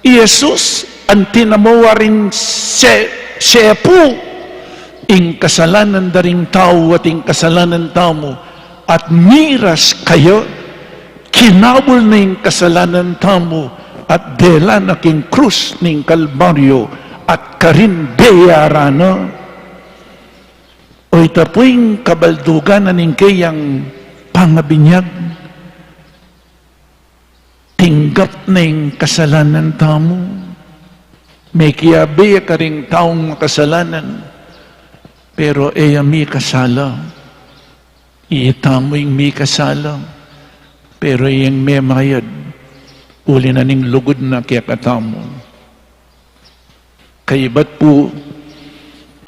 Jesus, ang tinamuwa rin siya po, ing kasalanan da rin tao at ing kasalanan tao mo, at miras kayo, kinabol na yung kasalanan tao mo, at dela na king krus ning Kalbaryo, at karin deyarana. O ito po yung kabaldugan na ning kayang pangabinyag, tinggap na yung kasalanan tamo. May kiyabi ka rin taong makasalanan, pero may kasala. Iitamo yung may kasala, pero yung may mayad, uli na ning lugod na kaya katamo. Kaibat po,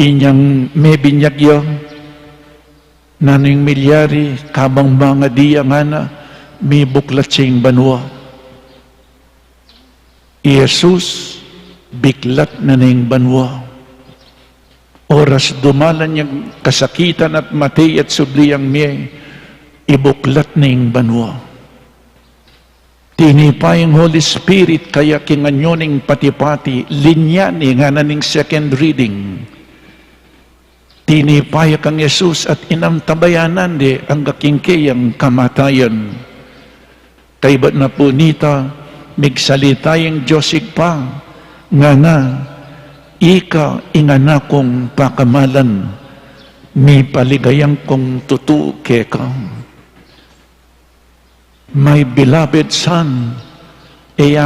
inyang may binyagyo, naning milyari, kabang mga diya nga na, may buklat siyang banwa. Jesus, biklat na ning banwa. Oras dumalan niyang kasakitan at matay at subliyang may, ibuklat ning banwa. Tinipay ang Holy Spirit, kaya kinganyoning pati-pati, linya ni nga na ning second reading. Tinipay kang Jesus at inamtabayanan di ang kakingkayang kamatayan. Kay ba't na po nita, migsalita yung Diyosig pa, nga ika ingana kong pakamalan, may paligayang kong tutuke ka. My beloved Son,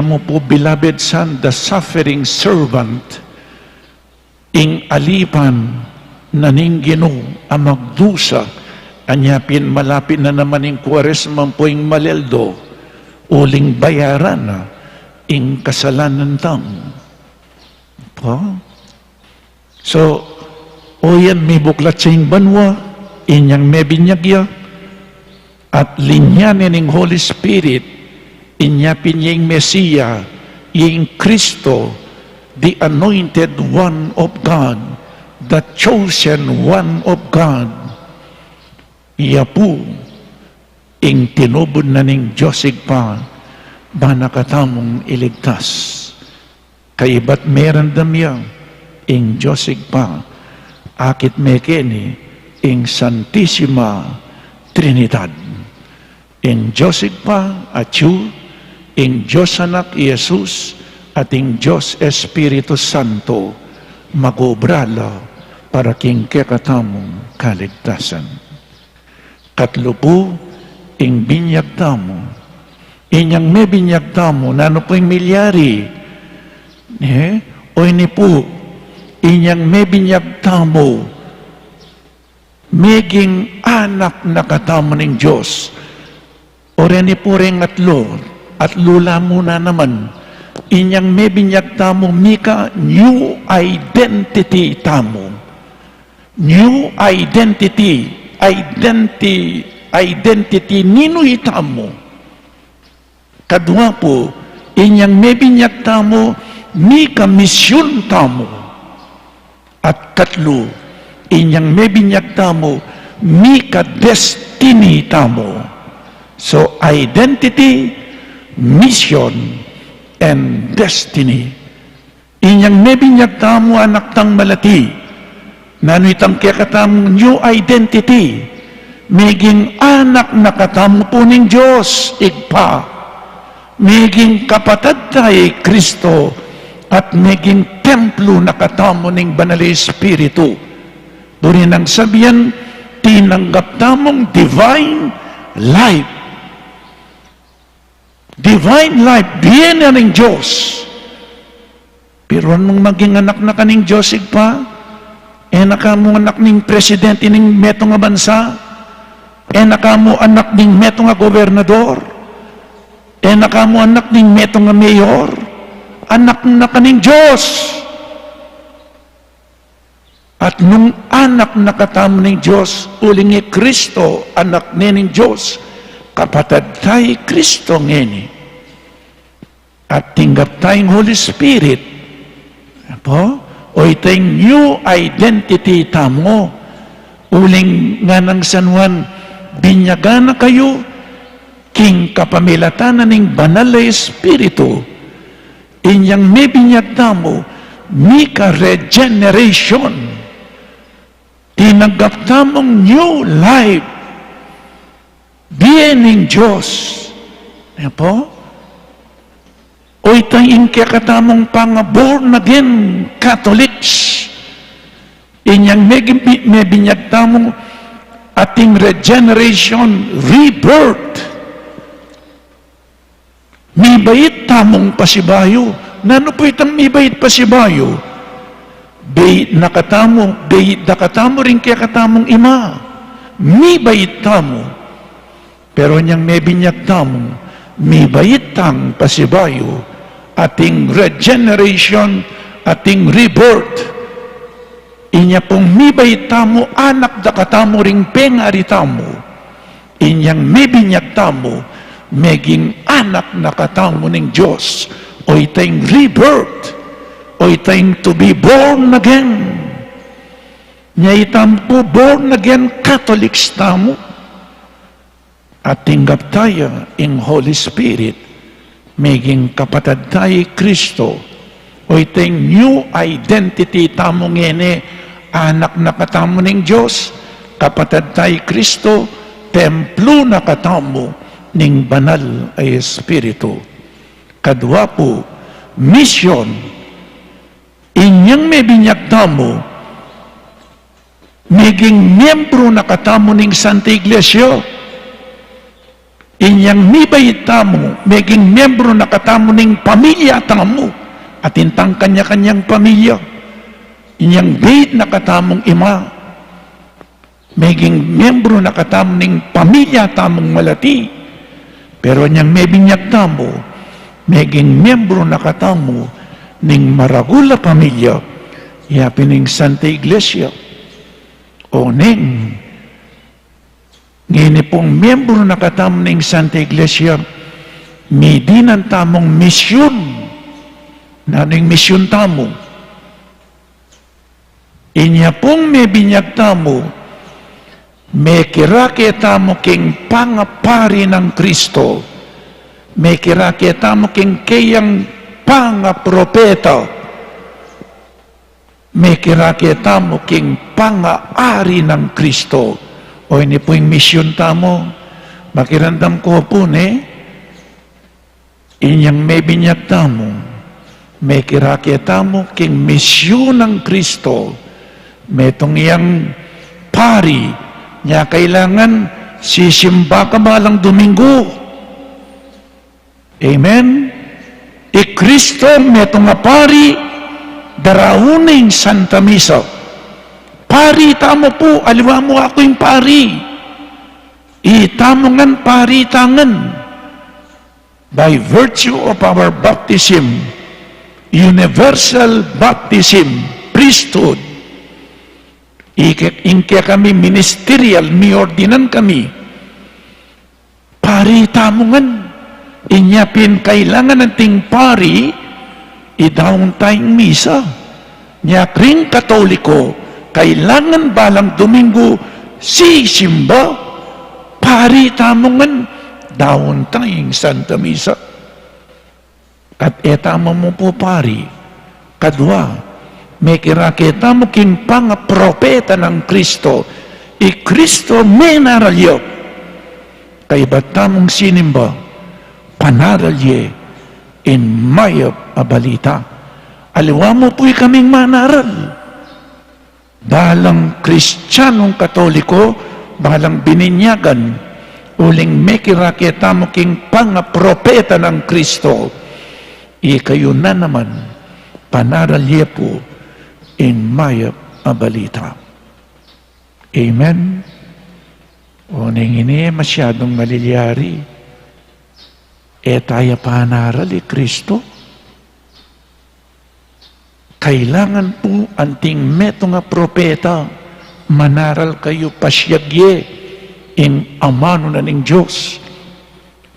mo po beloved Son, the suffering servant, ing alipan, naning Ginoo ang magdusa, anyapin malapit na naman ing Kwaresma po ing Maleldo, uling bayaran na ing kasalanan tang. So, yan may buklat sa ing banwa, inyang may binyagya, at linyanin ng Holy Spirit, inyapin niya ing Mesiya, ing Kristo, the anointed one of God, the chosen one of God. Iya po, ing tinubod na ning Diyosig pa, ba nakatamong iligtas. Kaiba't meron damya, ing Diyosig pa, akit mekeni, ing Santissima Trinidad. ing Diyos Igpa at yu, ing Diyos Anak Jesus, at ing Diyos Espiritu Santo, magobrala para king kekatamong kaligtasan. Katlo po, ing binyag tamo, inyang may binyag tamo, nano po ing milyari, o ini po, inyang may binyag tamo, meging anak na katamo ng Diyos, o rini po rin at lula muna naman, inyang may binyag tamo, mika new identity tamo, new identity nino itamo. Kadwa po, inyang may binyag tamo, mika misyon tamo. At katlo, inyang may binyag tamo, mika destiny tamo. So, identity, mission, and destiny. Inyang may binyag tamo, anak tang malati, nano itang kakatamong new identity, meging anak na katamo po ng Diyos, igpa, meging kapatid tayo Kristo, at meging templo na katamo ng Banal Espiritu. Doon ang sabihan, tinanggap tamong divine life. Divine life, diyan na ng Diyos. Pero anong maging anak na kaning Diyos, igpa? Nakamo anak ning presidente ning meto nga bansa? Nakamo anak ning meto nga gobernador? Nakamo anak ning meto nga mayor? Anak na kaning Diyos. At nung anak na katamo ng Diyos, ulingi Kristo, anak ning Diyos, kapatid tayo Kristo ngeni. At tinggap tayong Holy Spirit. Apo? O itayong new identity tamo. Uling nga ng San Juan, binyagan na kayo, king kapamilatan na ning Banal na Espiritu. Inyang may binyag tamo, mika regeneration. Tinanggap tamong new life. Biening Diyos. Apo? O itayong kakatamong born again Catholics. Inyang may binyag tamong ating regeneration, rebirth. May bait tamong pasibayo. Nano po itang may bait pasibayo? Bait nakatamo rin kaya katamong ima. May bait tamo. Pero niyang may binyag tamong, may bait tang pasibayo, ating regeneration, ating rebirth. Inya pong may bait tamo, anak da katamo ring pengari tamo. Inyang may binyag tamo, meging anak na katamo ng Diyos, o itayong rebirth, o itayong to be born again. Nya itampo born again Catholics tamo, at tinggap tayo in Holy Spirit, meging kapatid tayo Kristo, o itayong new identity tamo ngene, anak na katamo ng Diyos, kapatid tayo Kristo, templo na katamo ning Banal ay Espiritu. Kadwa po, mission. Inyang may binyag tamo, meging miyembro na katamo ning Santa Iglesia. Inyang mibay tamo, meging miyembro na katamo ning pamilya tamo, at intang kanya-kanyang pamilya. Inyang bait na katamong ima, meging miyembro na katamo ning pamilya tamong malati. Pero inyang may binyag tamo, meging miyembro na katamo ning maragula pamilya, yapi ning Santa Iglesia. O ning ngini pong miyembro na katamo ng Santa Iglesia, may dinan tamong misyon. Naning misyon tamo. Inya pong may binyag tamo, may kiraki tamo king pangapari ng Kristo. May kiraki tamo king kayang pangapropeta. May kiraki tamo king pangaari ng Kristo. O ini po yung misyon tamo, Makirandam ko po inyang may binyag tamo, may kirakita mo king misyon ng Kristo, may iyang pari, niya kailangan sisimba ka balang Domingo. Amen? Kristo may nga pari, darauning Santa Misa. Pari, tamo po, aliwa mo ako yung pari. Itamongan pari tangan. By virtue of our baptism, universal baptism, priesthood, ingkaya kami ministerial, miordinan kami. Pari tamongan, inyapin kailangan nating pari, idawang tayong misa. Nya ring Katoliko, kailangan balang Domingo, simba, pari tamongan, dawon tayong Santa Misa. At etama mo po pari, kadwa, may kirakita mo king propeta ng Kristo, Kristo may naralyo, kay batamong sinimba, panaralye, in mayop abalita. Aliwa mo po'y kaming manaral. Balang Kristiyanong Katoliko, balang bininyagan, uling may kirakita mo king propeta ng Kristo, kayo na naman, panaralye po, in mayap abalita. Amen? O ningini masyadong malilyari, tayo panaral Kristo. Kailangan po anting meto nga propeta, manaral kayo pasyagye, in amano na ning Diyos.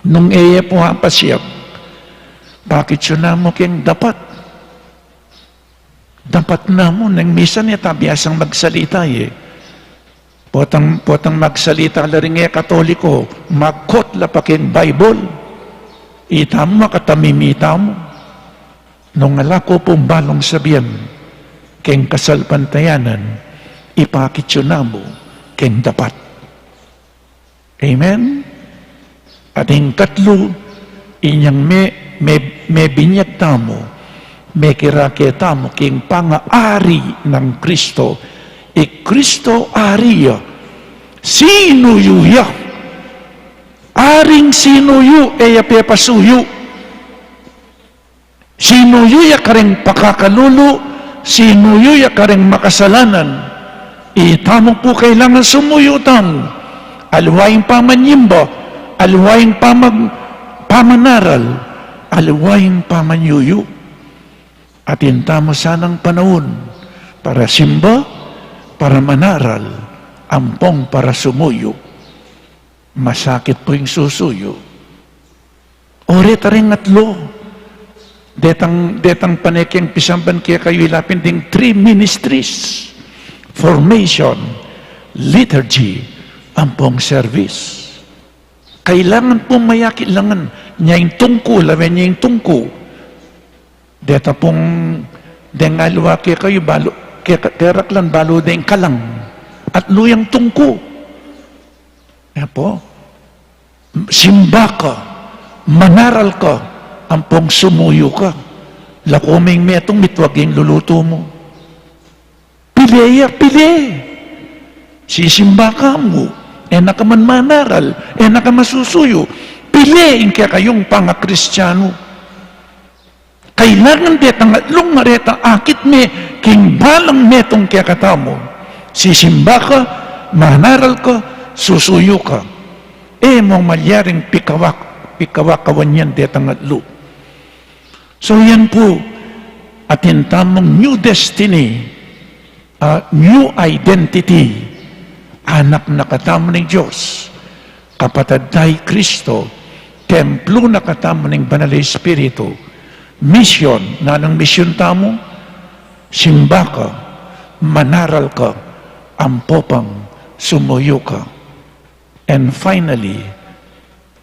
Nung po pasyag, bakit yun na mo keng dapat? Dapat na mo, nang misa niya tabiasang magsalita Potang magsalita la rin Katoliko, magkot la pa keng Bible. Itam makatamimita mo. Nung alako pong balong sabihan, keng kasalpantayanan, ipakit yun na mo, keng dapat. Amen? At yung katlo, inyang may binyag tamo, may kirakita mo, king pangaari ng Kristo, Kristo ariya, sinuyuya, aring sinuyu, pepasuyu, sinuyuya kareng pakakalulu, sinuyuya kareng makasalanan, itamo po kailangan sumuyo tamo, alwaing pamanyimba, alwaing pamanaral, alwaing pamanyuyo. At intamo sanang panahon para simba, para manaral, ampong para sumuyo. Masakit po yung susuyo. Orita rin atlo. Detang panekeng pisamban kaya kayo ilapin ding 3 ministries. Formation, liturgy, ampong service. Kailangan pong mayakilangan niya yung tungko, lawen niya yung tungko. Deta pong dengalwa kaya kayo balo, keraklan balo deng kalang at luyang tungko. Kaya po, simba ka, manaral ka, ampong sumuyo ka. Lakoming metong mitwaging luluto mo. Pili. Sisimba ka mo. Nakaman manaral, nakamasusuyo. Piliin kaya kayong panga-Kristiyano. Kailangan detang atlong mareta akit me, king balang metong kaya katamo. Sisimba ka, manaral ka, susuyo ka. Mong malyaring pikawakawan yan detang atlo. So yan po, atin tamong new destiny, new identity, anak na katamo ng Diyos, kapatid tayo Kristo, templo na katamo ng Banal Espiritu, mission, nanang mission tamo, simba ka, manaral ka, ampopang sumuyo ka. And finally,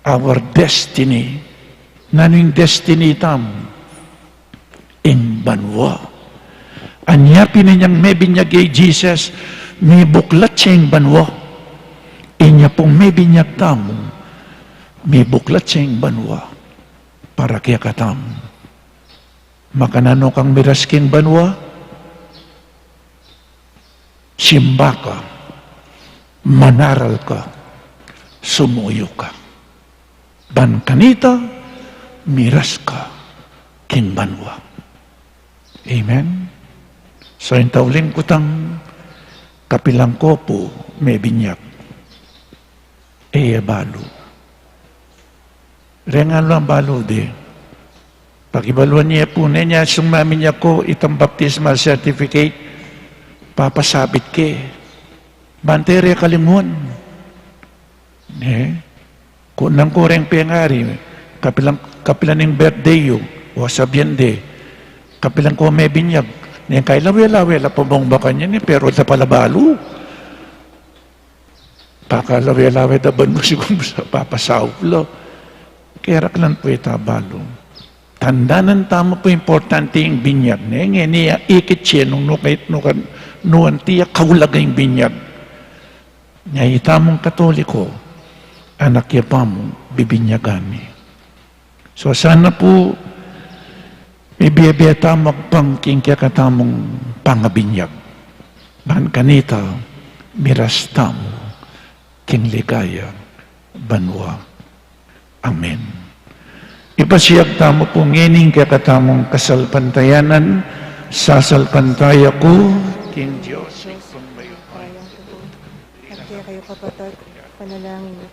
our destiny, nanong destiny tamo, in banwa. Anyapin ninyang may binyagay Jesus, may buklat siyang banwa. Inya pong may binyag tamo, May buklat siyang banwa para kaya katam. Makanano kang miras king banwa, simba ka, manaral ka, sumuyo ka. Ban kanita, miras ka, king banwa. Amen? So, yung tauling kutang kapilang kopo, may binyak. Balo. Rengan lang balo de. Pakibaluan niya po niya, sumami niya ko itang baptismal certificate, papasabit ke. Bantere kalimuan. Kung nang kureng pengari, kapilang ng birthday yo, o sabihan de, kapilang ko may binyag, niya kailawela-wela pabongbakan niya ni, pero sa palabalo. Pakalawela-wela daban mo siguro sa papasawlo. Kaya raklan po itabalo. Tandanan tama po importante yung binyag. Nga niya ikit siya nung nuan tiya kaulagay yung binyag. Nga itamong katoliko, anak ya pa mo, bibinyagami. So sana po, may biya tamag pang kingkya katamong pangabinyag. Bahan kanita, miras tamo, king ligaya, banwa. Amen. Ipasiyag tamo po ngining kakatamong kasalpantayanan, sasalpantaya ko, King Diyos, ikong mayo. At kaya kayo kapatid, panalangin niyo.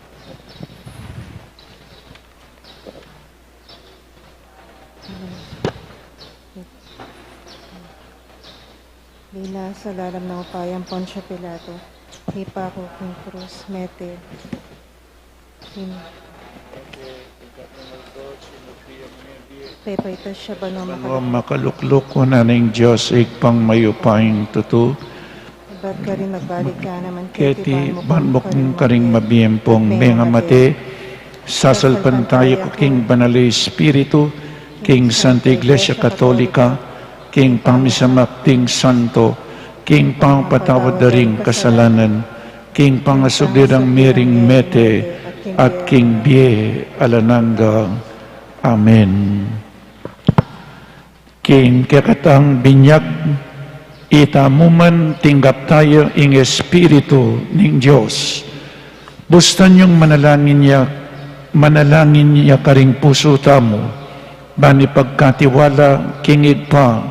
Lina sa lalam ng upayang Poncio Pilato, hipa ko kung krus, mete, Pepay siya ba naman Makaluklok ko na ng Diyos, ikpang mayupayang tuto. Ba't ka rin magbalik ka naman Keti, banmok mong karing mabiyempong mga mate, sasalpantaya ko king banali Espiritu, king Santa Iglesia Katolika, king pamisamakting santo, king pangpatawad daring kasalanan, king pangasugdirang miring mete, at king bie alananga. Amen. King kakatang binyag, itamuman tinggap tayo ing Espiritu ng Diyos. Bustan yung manalangin niya karing puso tamo, bani pagkatiwala kingid pa,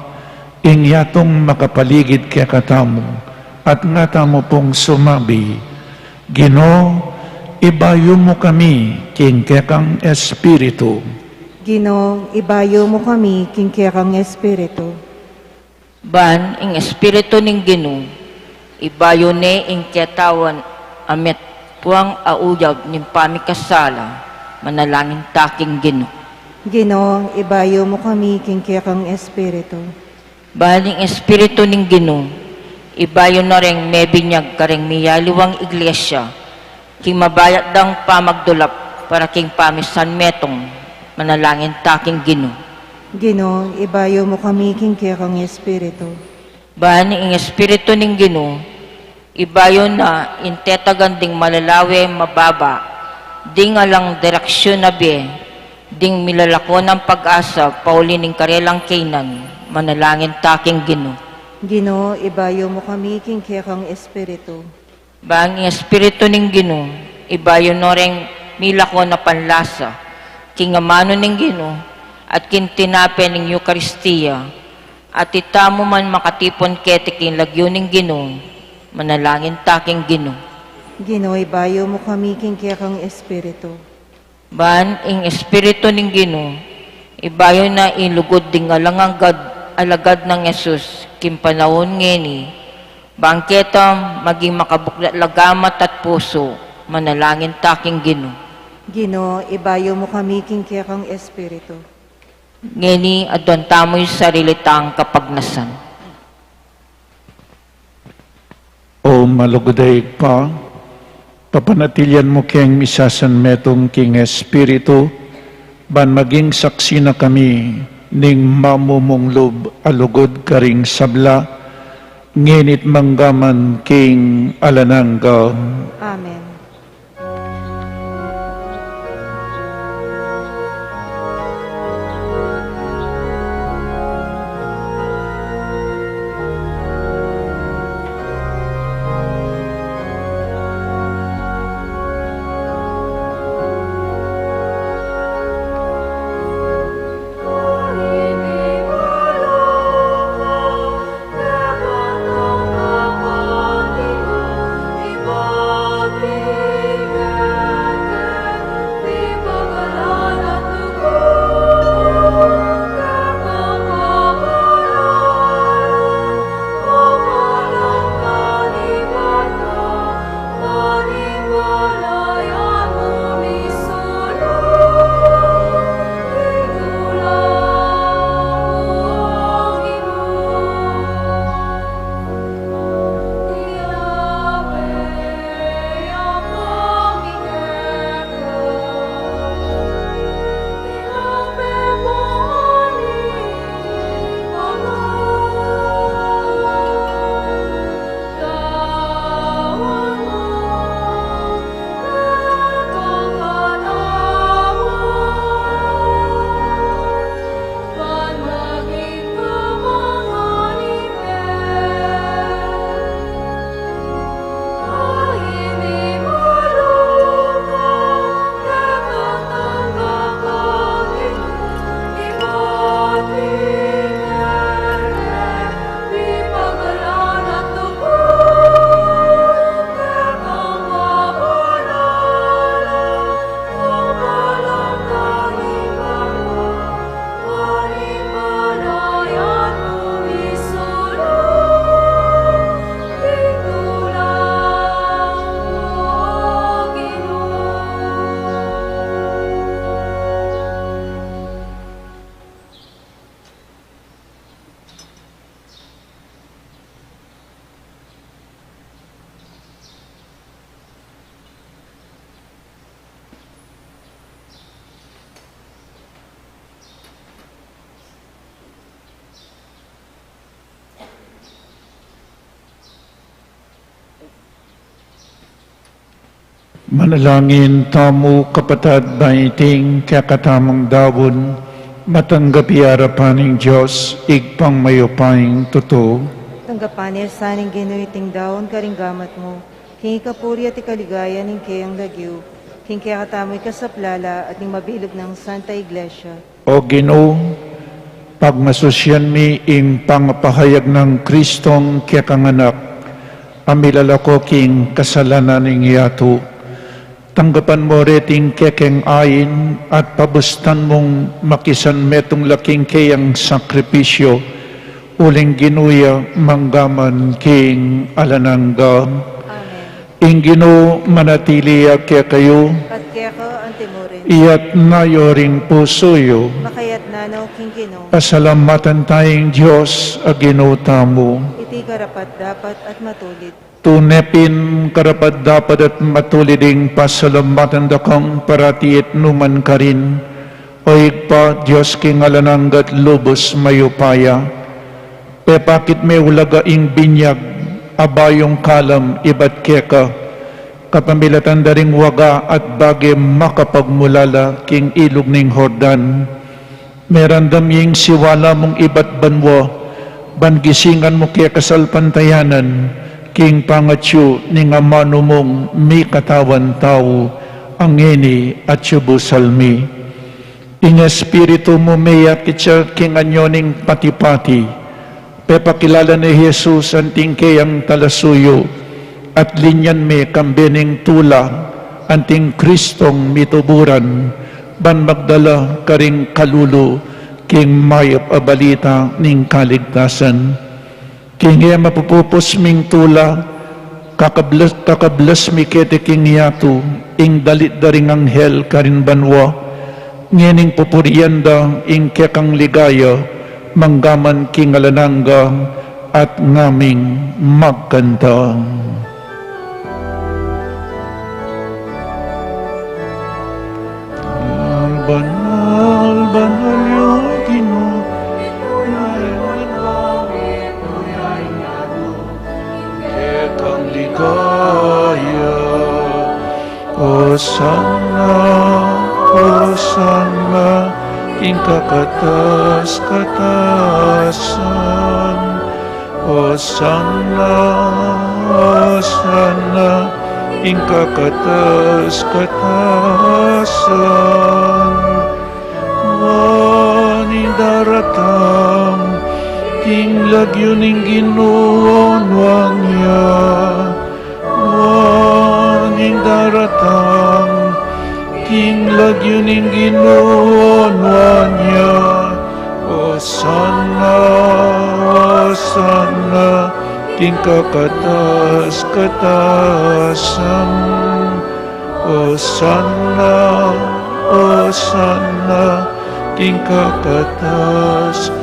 ing yatong makapaligid kaya katamo, at nga tamo pong sumabi, Ginoo, ibayo mo kami king kekang Espiritu. Ginong, ibayo mo kami, kingkirang Espiritu. Ban, ing Espiritu ning Ginoo, ibayo ne ing kiyatawan, amet puang auyab ning pamikasala, manalangin taking Ginoo. Ginong, ibayo mo kami, kingkirang Espiritu. Ban, ing Espiritu ning Ginoo, ibayo na ring mebinyag karing miyaliwang iglesia, king mabayat dang pamagdulap para king pamisan metong, manalangin taking Ginoo. Ginong, ibayo mo kami, kingkirang Espiritu. Bani ing Espiritu ning Ginoo, ibayo na intetagan ding malalawe mababa, ding alang direksyon na be, ding milalako ng pag-asa, pauli ning karelang kainan, manalangin taking Ginoo. Ginoo, ibayo mo kami, kingkirang Espiritu. Bani ing Espiritu ning Ginoo, ibayo no ring milako na panlasa, kingamano ning Ginoo, at kintinape ning Eukaristiya, at itamo man makatipon ketikin lagyo ning Ginoo, manalangin taking Ginoo. Ginoo, ibayo mo kami, kingkirang Espiritu. Ban ing Espiritu ning Ginoo, ibayo na ilugod ding alagad ng Yesus, kimpanawon ngeni, bangketa maging makabuklat lagamat at puso, manalangin taking Ginoo. Ginoo, ibayo mo kami, kingkirang Espiritu. Ngeni adon tamoy sarili tang kapagnasan. O maluguday pa, papanatilyan mo keng misasan metong king Espiritu, ban maging saksi na kami, ning mamumunglob alugod karing sabla, ngenit manggaman king alanangga. Amen. Manalangin tamo kapatad baiting kakatamang dawon, matanggapi arapaning Diyos, igpang mayupaying totoo. Tanggapan niya saning ginuiting daon karinggamat mo, king ikapuri at ikaligaya ning kayang lagyo, king kaya katamoy kasaplala at ning mabilog ng Santa Iglesia. O Ginoo, pagmasusyan mi ing pangapahayag ng Kristong kiyakanganak, amilala ko king kasalanan ning yato. Tanggapan mo reting kekeng ayin at pabustan mong makisan metong laking kayang sakripisyo, uling ginuya manggaman king alanangga. Amen. Ing Ginoo manatiliya kaya kayo, At kaya ka antimurin, iyat nayo ring pusoyo. makayat nanaw king Ginoo, Pasalamatan tayong Diyos, Ginoo tamo. iti karapat dapat at matulid. Tunepin karapat dapat at matuliding pasalamatan dakang paratiit numan karin. Oig pa Diyos king alananggat lubos mayupaya. Pepakit may ulaga ing binyag, abayong kalam ibat keka. Kapamilatan daring waga at bagi makapagmulala king ilog ning Hordan. Merandam ying siwala mong ibat banwa, bangisingan mo kaya kasalpantayanan, king pangatyo ning amano mong mi katawan tao, ang ini at syubusalmi. Ing espiritu mo mayak itsa king anyoning pati-pati, pepakilala ni Jesus anting kayang talasuyo, at linyan me kambening tula, anting Kristong mituburan, ban magdala karing kalulu, king mayop abalita ning kaligtasan. King iya mapupupos ming tula, kakablas mi kete king yatu, ing dalit daring anghel karin banwa, ngening pupurianda ing kekang ligaya, manggaman king alanangga, at ngaming magkanta. Banal, banal yung Ginoo, kekang ligaya. Hosana, Hosana, ing kakatas-katasan. Hosana, Hosana, ing kakatas-katasan. Waning daratang, king lagyo ning ginuonwang niya. Waning daratang, king lagyo ning ginuonwang niya. Hosana, Hosana, king kakatas-katasan. Hosana, Hosana, king kakatas-katasan.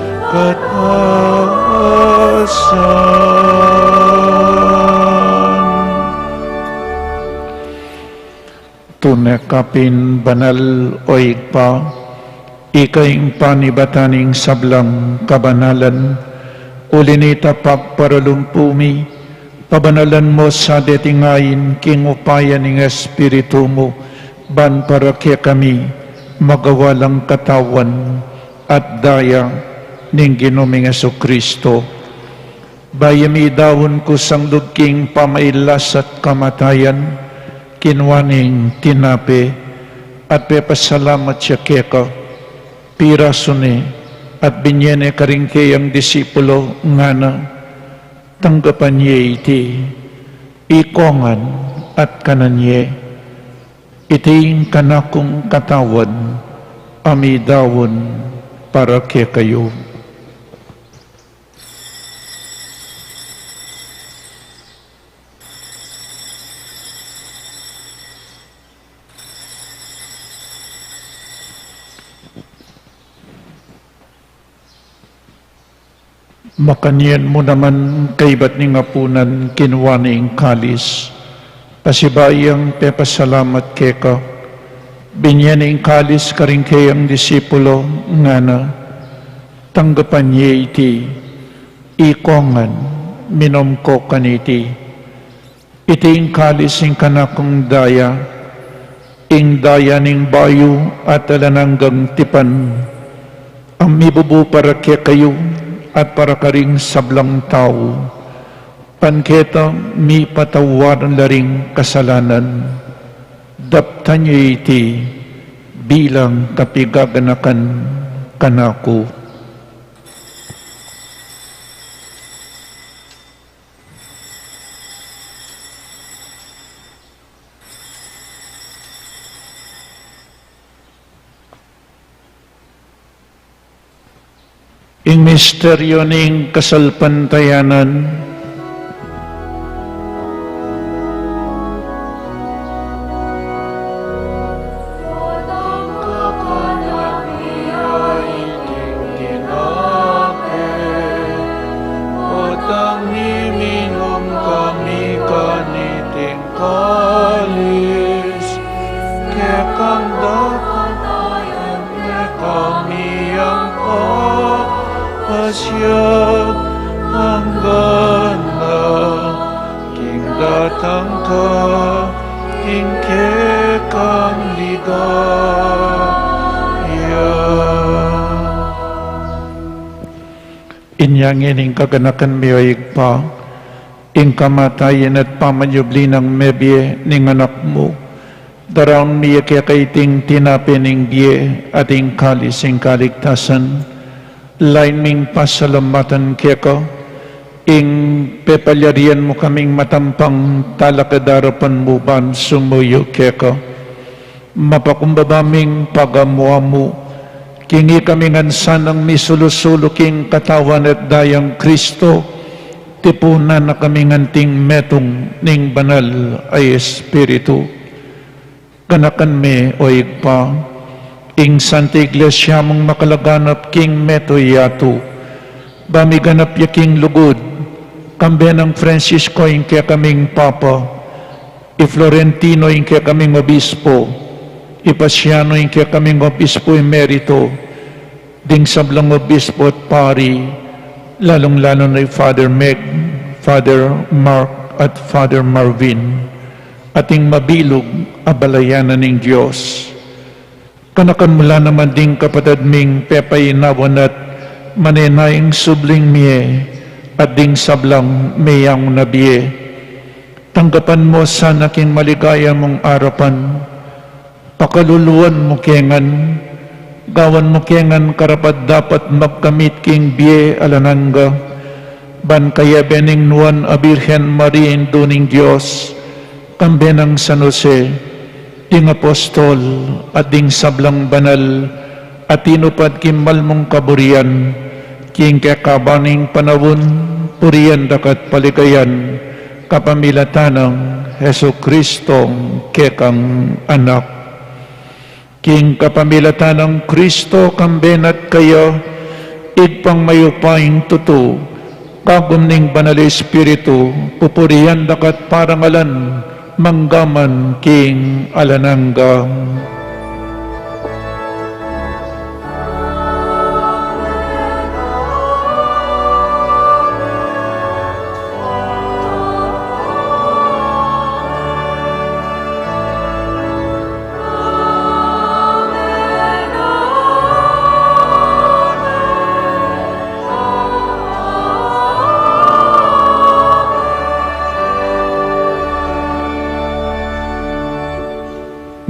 Tunekapin banal oig pa, ikaing panibataning sablang kabanalan, ulinita pagparalumpumi, pabanalan mo sa detingayin, king upaya ning espiritu mo, ban para kaya kami, magawalang katawan, at daya, ning Ginoming Jesucristo. Bayami dawon ko sang lugking pamailas at kamatayan, kinwaning tinape, at pepasalamat siya keka, pirasone, at binyene karing kayang disipulo ngana, tanggapan niya iti, ikongan at kananye, iting kanakong katawan, amidawon para kaya kayo. Makanyan mo naman kaibat ni ngapunan kinwaning kalis. Pasibayang pepasalamat keka. Binyaning kalis karing kayang disipulo ngana. Tanggapan niya iti. Ikongan minom ko kaniti. Iting kalising kanakong daya, ing daya ning bayo at alananggang tipan, ang mibubu para kaya kayo at para karing sablang tao, panketa mi patawaran laring kasalanan, daptan niyo iti bilang kapigaganakan kanako. Ing misteryo ning kasalpantayanan, siya hanggan na king datang ka king kekang ligaya. Inyangin ing kaganakan miyoig pa, ing kamatayan at pamanyubli ng mebye ning anak mo, darang miya kaya kaiting tinapin ing biye at ing kalis ing kaligtasan, lain ming pasalamatan keko, ing pepalyarian mo kaming matampang talakadarapan mo ban sumuyo keko, mapakumbabaming pagamuha mo, kingi kaming ansan ang misulusulo king katawan at dayang Kristo, tipunan na kaming anting metong ning banal ay Espiritu. Kanakan me o igpa, ing Santa Iglesia mong makalaganap king meto yato, bamiganap ya king lugod, kambe ng Francisco ing kaya kaming Papa, i Florentino ing kaya kaming Obispo, i Pasiano ing kaya kaming Obispo Emerito, ding sablang Obispo at Pari, lalong-lalo na Father Meg, Father Mark at Father Marvin, ating mabilog abalayanan ng Diyos. Kanakan mula naman ding kapatid ming pepayinawan at manenayang subling miye at ding sablang mayang nabiye. Tanggapan mo sa naking maligaya mong arapan, pakaluluan mo kengan, gawan mo kengan karapat dapat magkamit king biye alananga, ban kaya bening nuan a Birhen Maria Induning Diyos, kambe ng San Jose, ing apostol at ding sablang banal at tinupad kimbal mong kaburian, king kakabaning panawon, purian dakat paligayan, kapamilatanang Heso Kristong kekang anak. King kapamilatanang Kristo kambenat kayo, igpang mayupaing tuto, kagum ning banal Espiritu, pupurian dakat parangalan, manggaman king alanangga.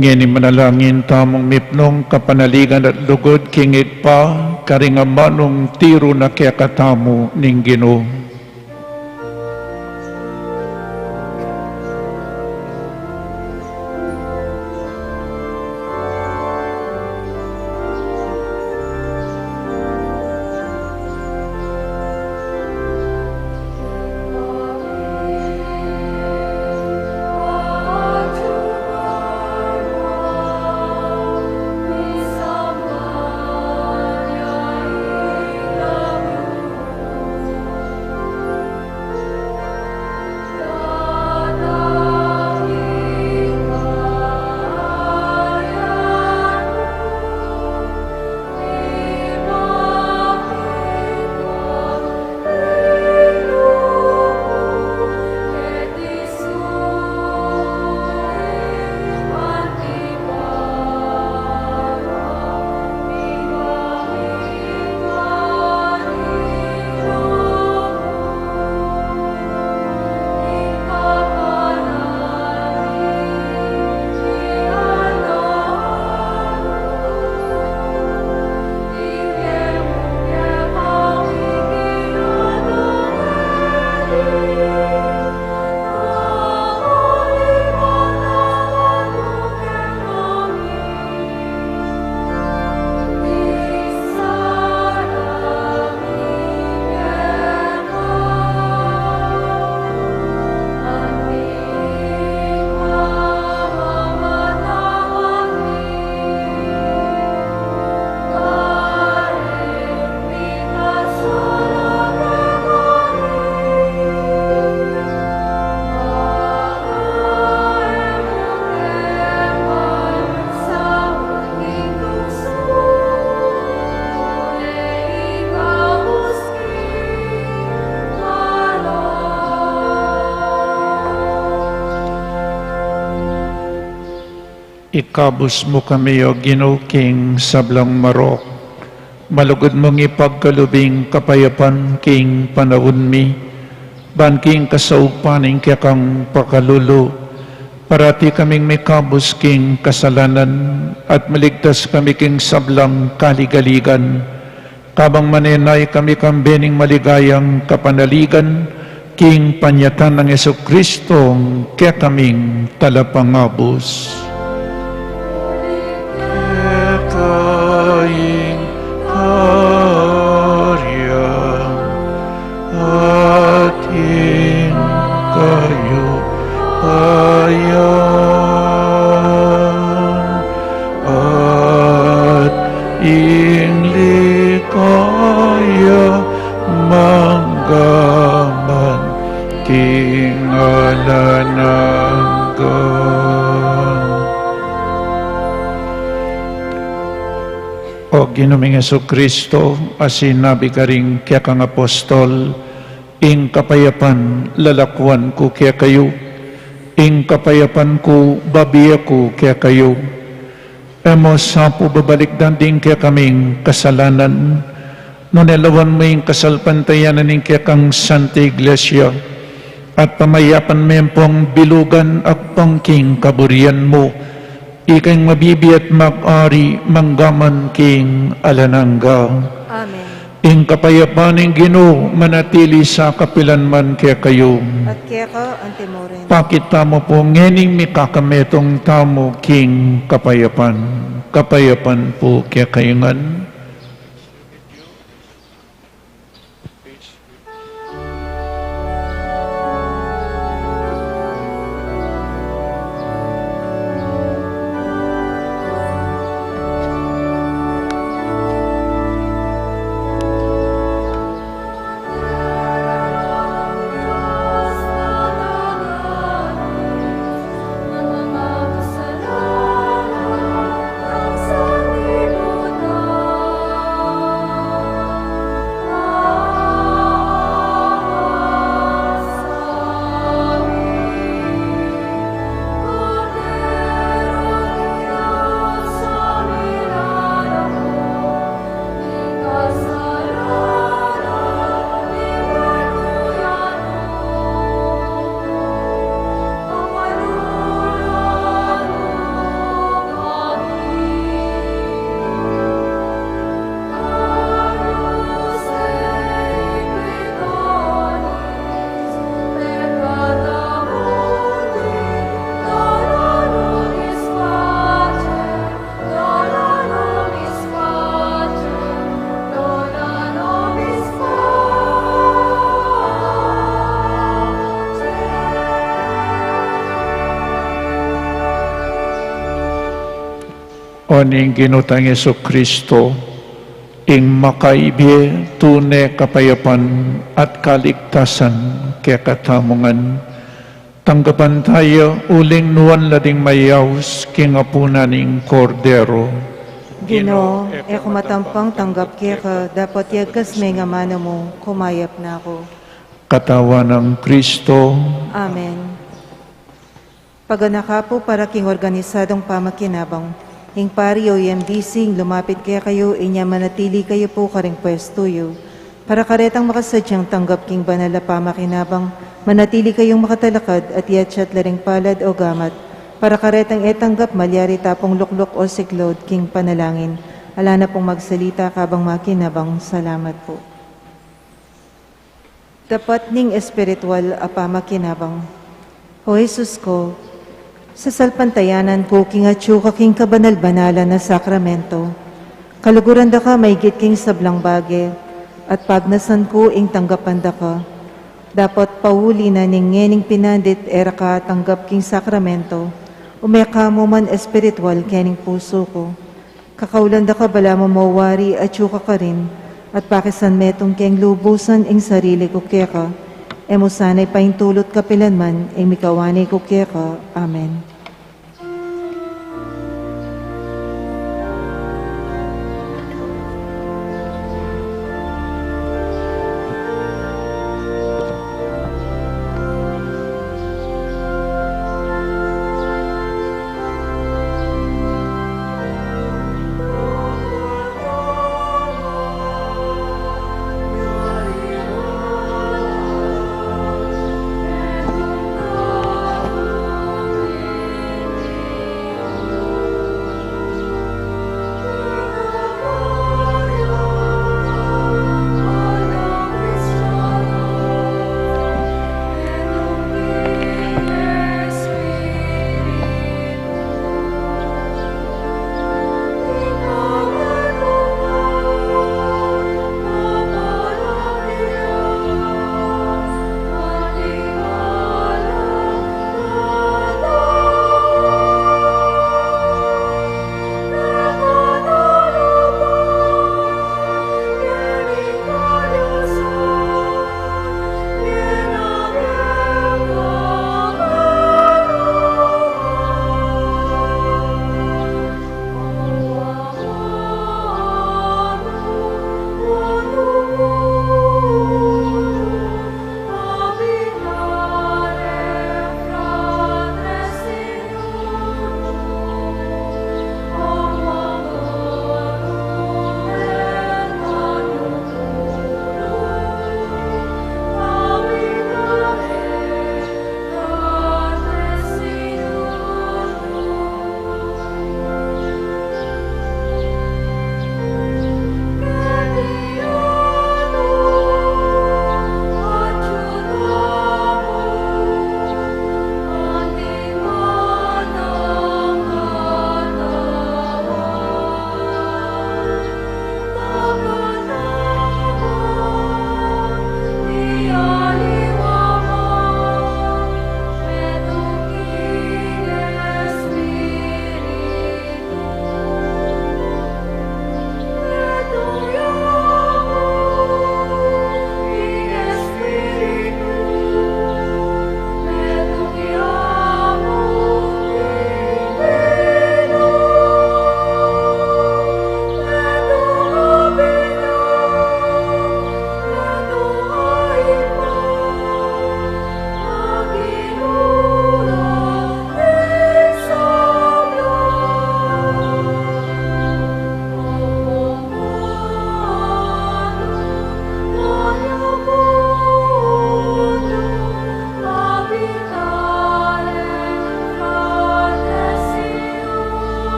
Ngeni manalangin tamong mipnong kapanaligan at lugod kingit pa karingamanong tiro na kaya katamo ning Ginoo. Ikabus mo kami o ginuking sablang marok. Malugod mong ipagkalubing kapayapan king panahon mi. Ban king kasaupaning kaya kang pakalulo. Parati kaming may kabus king kasalanan at maligtas kami king sablang kaligaligan. Kabang manenay kami kang bening maligayang kapanaligan king panyatan ng Jesucristo kaya kaming talapangabos. Kekaing karyang ating kayo ayan at inglikaya manggaman kingalananggan. O Ginoong Jesucristo, asin nabi ka rin kaya kang apostol, ing kapayapan lalakwan ko kaya kayo, ing kapayapan ko babiya ko kaya kayo. Emos sapo babalikdan din kaya kaming kasalanan, nunelawan mo yung kasalpantayanan ng kaya kang Santa Iglesia, at pamayapan mo yung pong bilugan at pangking kaburian mo, ikang mabibiat mag-ari manggaman king alanangga. Amen. Ing kapayapaning Ginoo manatili sa kapilanman kaya kayo. At kaya ka antimorin. Pakita mo po ngening mikakametong tamo king kapayapan. Kapayapan po kaya kayungan. Oning ginutang Jesucristo, ing makaibye tune kapayapan at kaligtasan kaya katamungan. Tanggapan tayo uling nuwan lading mayaws kingapunaning kordero. Ginoo, kumatampang tanggap kaya ka, dapat yagas may nga mano mo, kumayap na ako. Katawan ng Kristo, Amen. Paganaka po para king organisadong pamakinabang, ing pari o MDC, lumapit kaya kayo, inya manatili kayo po karing pwestuyo. Para karetang makasadyang tanggap king banal na pamakinabang, manatili kayong makatalakad at yatsyat laring palad o gamat. Para karetang etanggap malyari tapong luklok o siklod king panalangin. Ala na pong magsalita kabang makinabang. Salamat po. Dapat ning espiritual a pamakinabang. O Jesus ko, sa salpantayanan ko king atsuka king kabanal-banalan na sakramento, kaluguran da ka maigit king sablang bage, at pagnasan ko ing tanggapan da ka. Dapat pauli na ning ngening pinandit era ka tanggap king sakramento, umeka mo man espiritual kening puso ko. Kakaulan da ka bala mo mawari atsuka ka rin, at pakisan metong keng lubusan ing sarili ko kaya ka, emo sanay paintulot kapilanman ing mikawani ko kaya ka. Amen.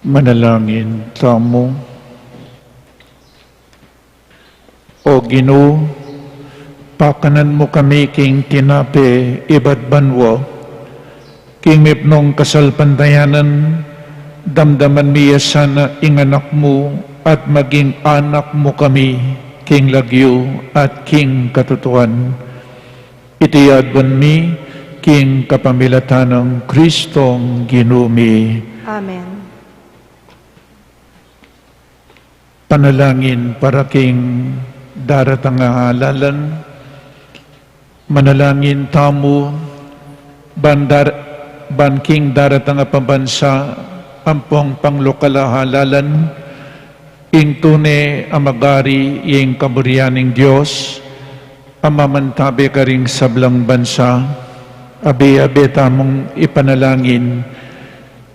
Manalangin tamo. O Ginoo, pakanan mo kami king tinape iba't banwa, king mipnong kasalpantayanan, damdaman miya sana ing anak mo at maging anak mo kami, king lagyo at king katutuan. Itiyadban mi, king kapamilatan ng Kristong Ginumi. Amen. Panalangin para king daratang halalan, manalangin tamo, banking daratang pambansa, ampong panglokala halalan, ing tune amagari, ing kaburyaning Diyos, amamantabi ka ring sablang bansa, abi-abi tamong ipanalangin,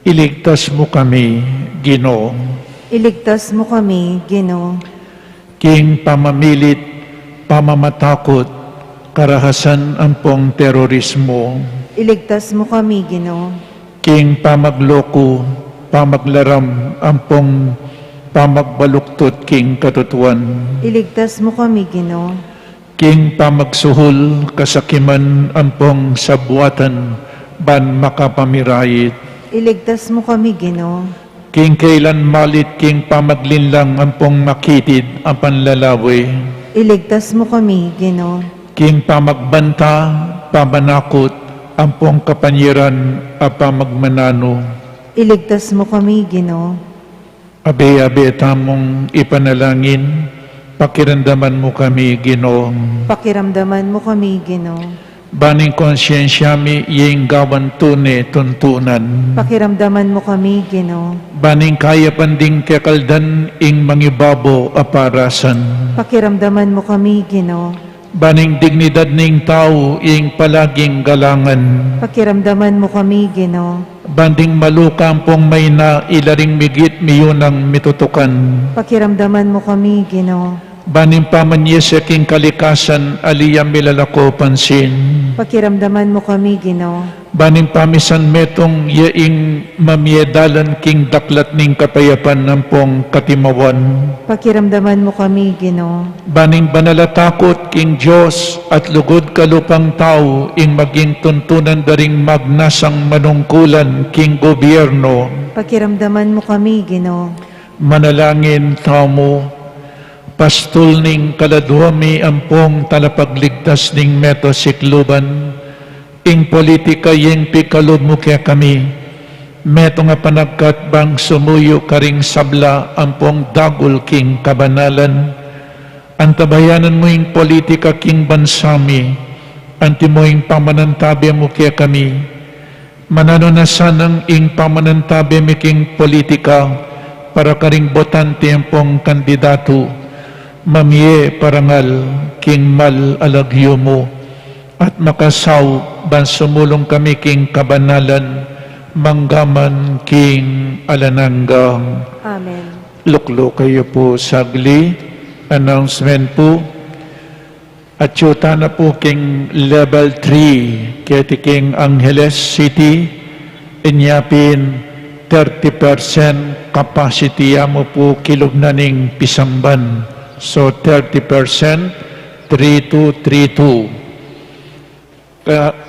iligtas mo kami, Ginoo. Iligtas mo kami, Ginoo. King pamamilit, pamamatakot, karahasan ampong terorismo. Iligtas mo kami, Ginoo. King pamagloko, pamaglaram, ampong pamagbaluktot, king katutuan. Iligtas mo kami, Ginoo. King pamagsuhol, kasakiman, ampong sabwatan, ban makapamirayit. Iligtas mo kami, Ginoo. King kailan malit, king pamaglinlang, ampong makitid, ang panlalawi. Iligtas mo kami, Ginoo. King pamagbanta, pamanakot, ampong kapanyiran, apamagmanano. Iligtas mo kami, Ginoo. Abe-abe tamong ipanalangin, pakiramdaman mo kami, Ginoo. Pakiramdaman mo kami, Ginoo. Baning konsyensya mi, iyeng gawan tune, tuntunan. Pakiramdaman mo kami, Ginoo. Baning kaya panding kekaldan, ing mangibabo, aparasan. Pakiramdaman mo kami, Ginoo. Baning dignidad ning tao, ing palaging galangan. Pakiramdaman mo kami, Ginoo. Banding malukampong may na ilaring migit miyunang mitutukan. Pakiramdaman mo kami, Ginoo. Baning pamanyesa king kalikasan, aliyam milalako pansin. Pakiramdaman mo kami, Ginoo. Baning pamisan metong yaing mamiedalan king daklat ning kapayapan nampong katimawan. Pakiramdaman mo kami, Ginoo. Baning banalatakot king Diyos at lugod kalupang tao ing maging tuntunan daring magnasang manungkulan king gobyerno. Pakiramdaman mo kami, Ginoo. Manalangin tamo, pastol ning kaladwami ampong talapagligtas ning meto sikluban, ing politika yung pikalob mo kaya kami, meto nga panagkat bang sumuyo karing sabla ampong dagul king kabanalan, antabayanan mo yung politika king bansami, anti mo yung pamanantabi mo kaya kami, manano na sanang ing pamanantabi mi king politika, para karing botante ampong kandidato, mamiye parangal king mal alagyo mo, at makasaw ban sumulong kami king kabanalan, manggaman king alananggang. Amen. Luklo kayo po sagli, announcement po, at yuta na po king level 3, kaya king Angeles City, inyapin 30% capacity mo po kilog na ning pisamban. So 30%, 3232.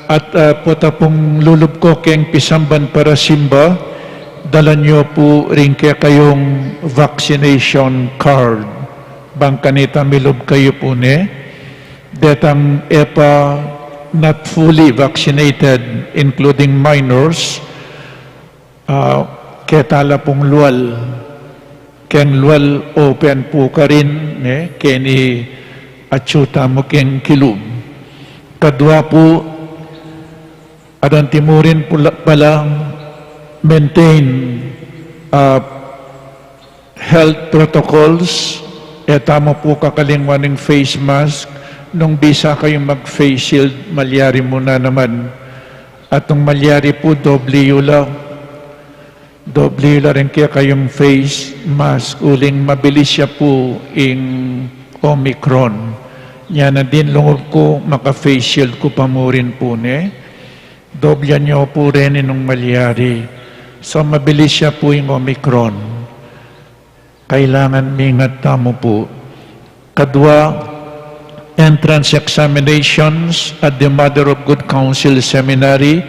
At puta pong lulub ko keng pisamban para simba, dala nyo po rin kaya kayong vaccination card. Bangkanita milub kayo po ne. Detang EPA not fully vaccinated, including minors, ketala pong luwal. Keng luwal open po ka rin, keni atsyuta mo keng kilub. Kadwa po, adan timurin pala, maintain health protocols, etamo po kakalingwan ng face mask, nung bisa kayong mag-face shield, malyari mo na naman. At nung malyari po, doble rin kaya kayong face mask, uling mabilis siya po ing Omicron. Yan na din lungog ko, maka-face shield ko pa mo rin po ne. Dobyan nyo po rin inong malyari. So mabilis siya po yung Omicron. Kailangan mingat tamo po. Kadwa, entrance examinations at the Mother of Good Counsel Seminary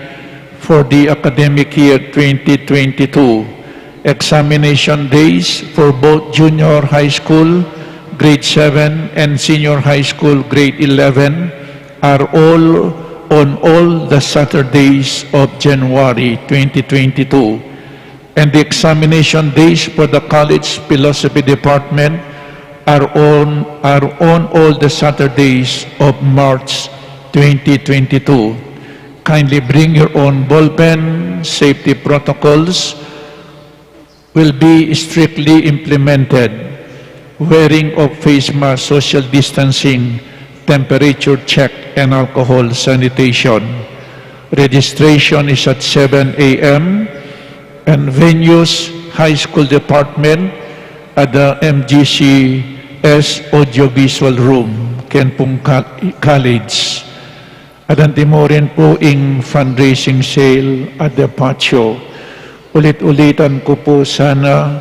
for the academic year 2022. Examination days for both junior high school, grade 7, and senior high school, grade 11, are all on all the Saturdays of January 2022. And the examination days for the College Philosophy Department are on all the Saturdays of March 2022. Kindly bring your own ballpen. Safety protocols will be strictly implemented. Wearing of face mask, social distancing, temperature check, and alcohol sanitation. Registration is at 7 a.m. and venues, high school department at the MGCS Audiovisual Room, Kenpung College. At mo rin po ang fundraising sale at the patio. Ulit-ulitan ko po sana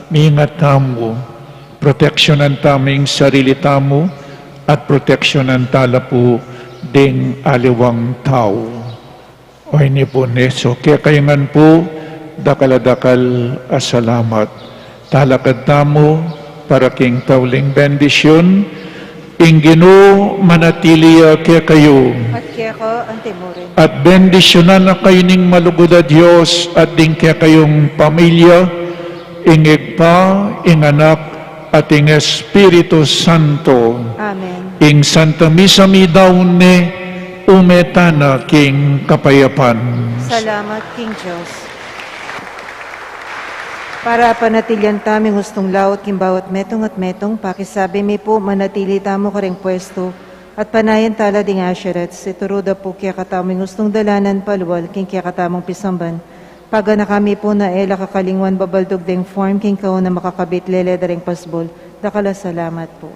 miingat tamo, proteksyonan taming sarili tamo at proteksyonan tala po ding aliwang tao. O ini po neso. Kaya kayangan po, dakal-dakal asalamat. Talakad tamo para king tauling bendisyon. Ingino manatiliya kaya kayo. At kaya ko ang timurin. At bendisyonan na kayo ning malugod a Diyos at ding kaya kayong pamilya, ingig pa, inganak, at ing Espiritu Santo. Amen. Ing Santa Misa mi daw ne umetana king kapayapan. Salamat, King Diyos. Para panatilian taming hustong lawat king bawat metong at metong, pakisabi mi po manatili tamo kareng pwesto at panayan tala ding asherets, ituruda po kaya kataming hustong dalanan paluwal king kaya katamong pisamban. Paga na kami po na ela kakalingwan babaldog ding form king kao na makakabit lele daring pasbol, dakala salamat po.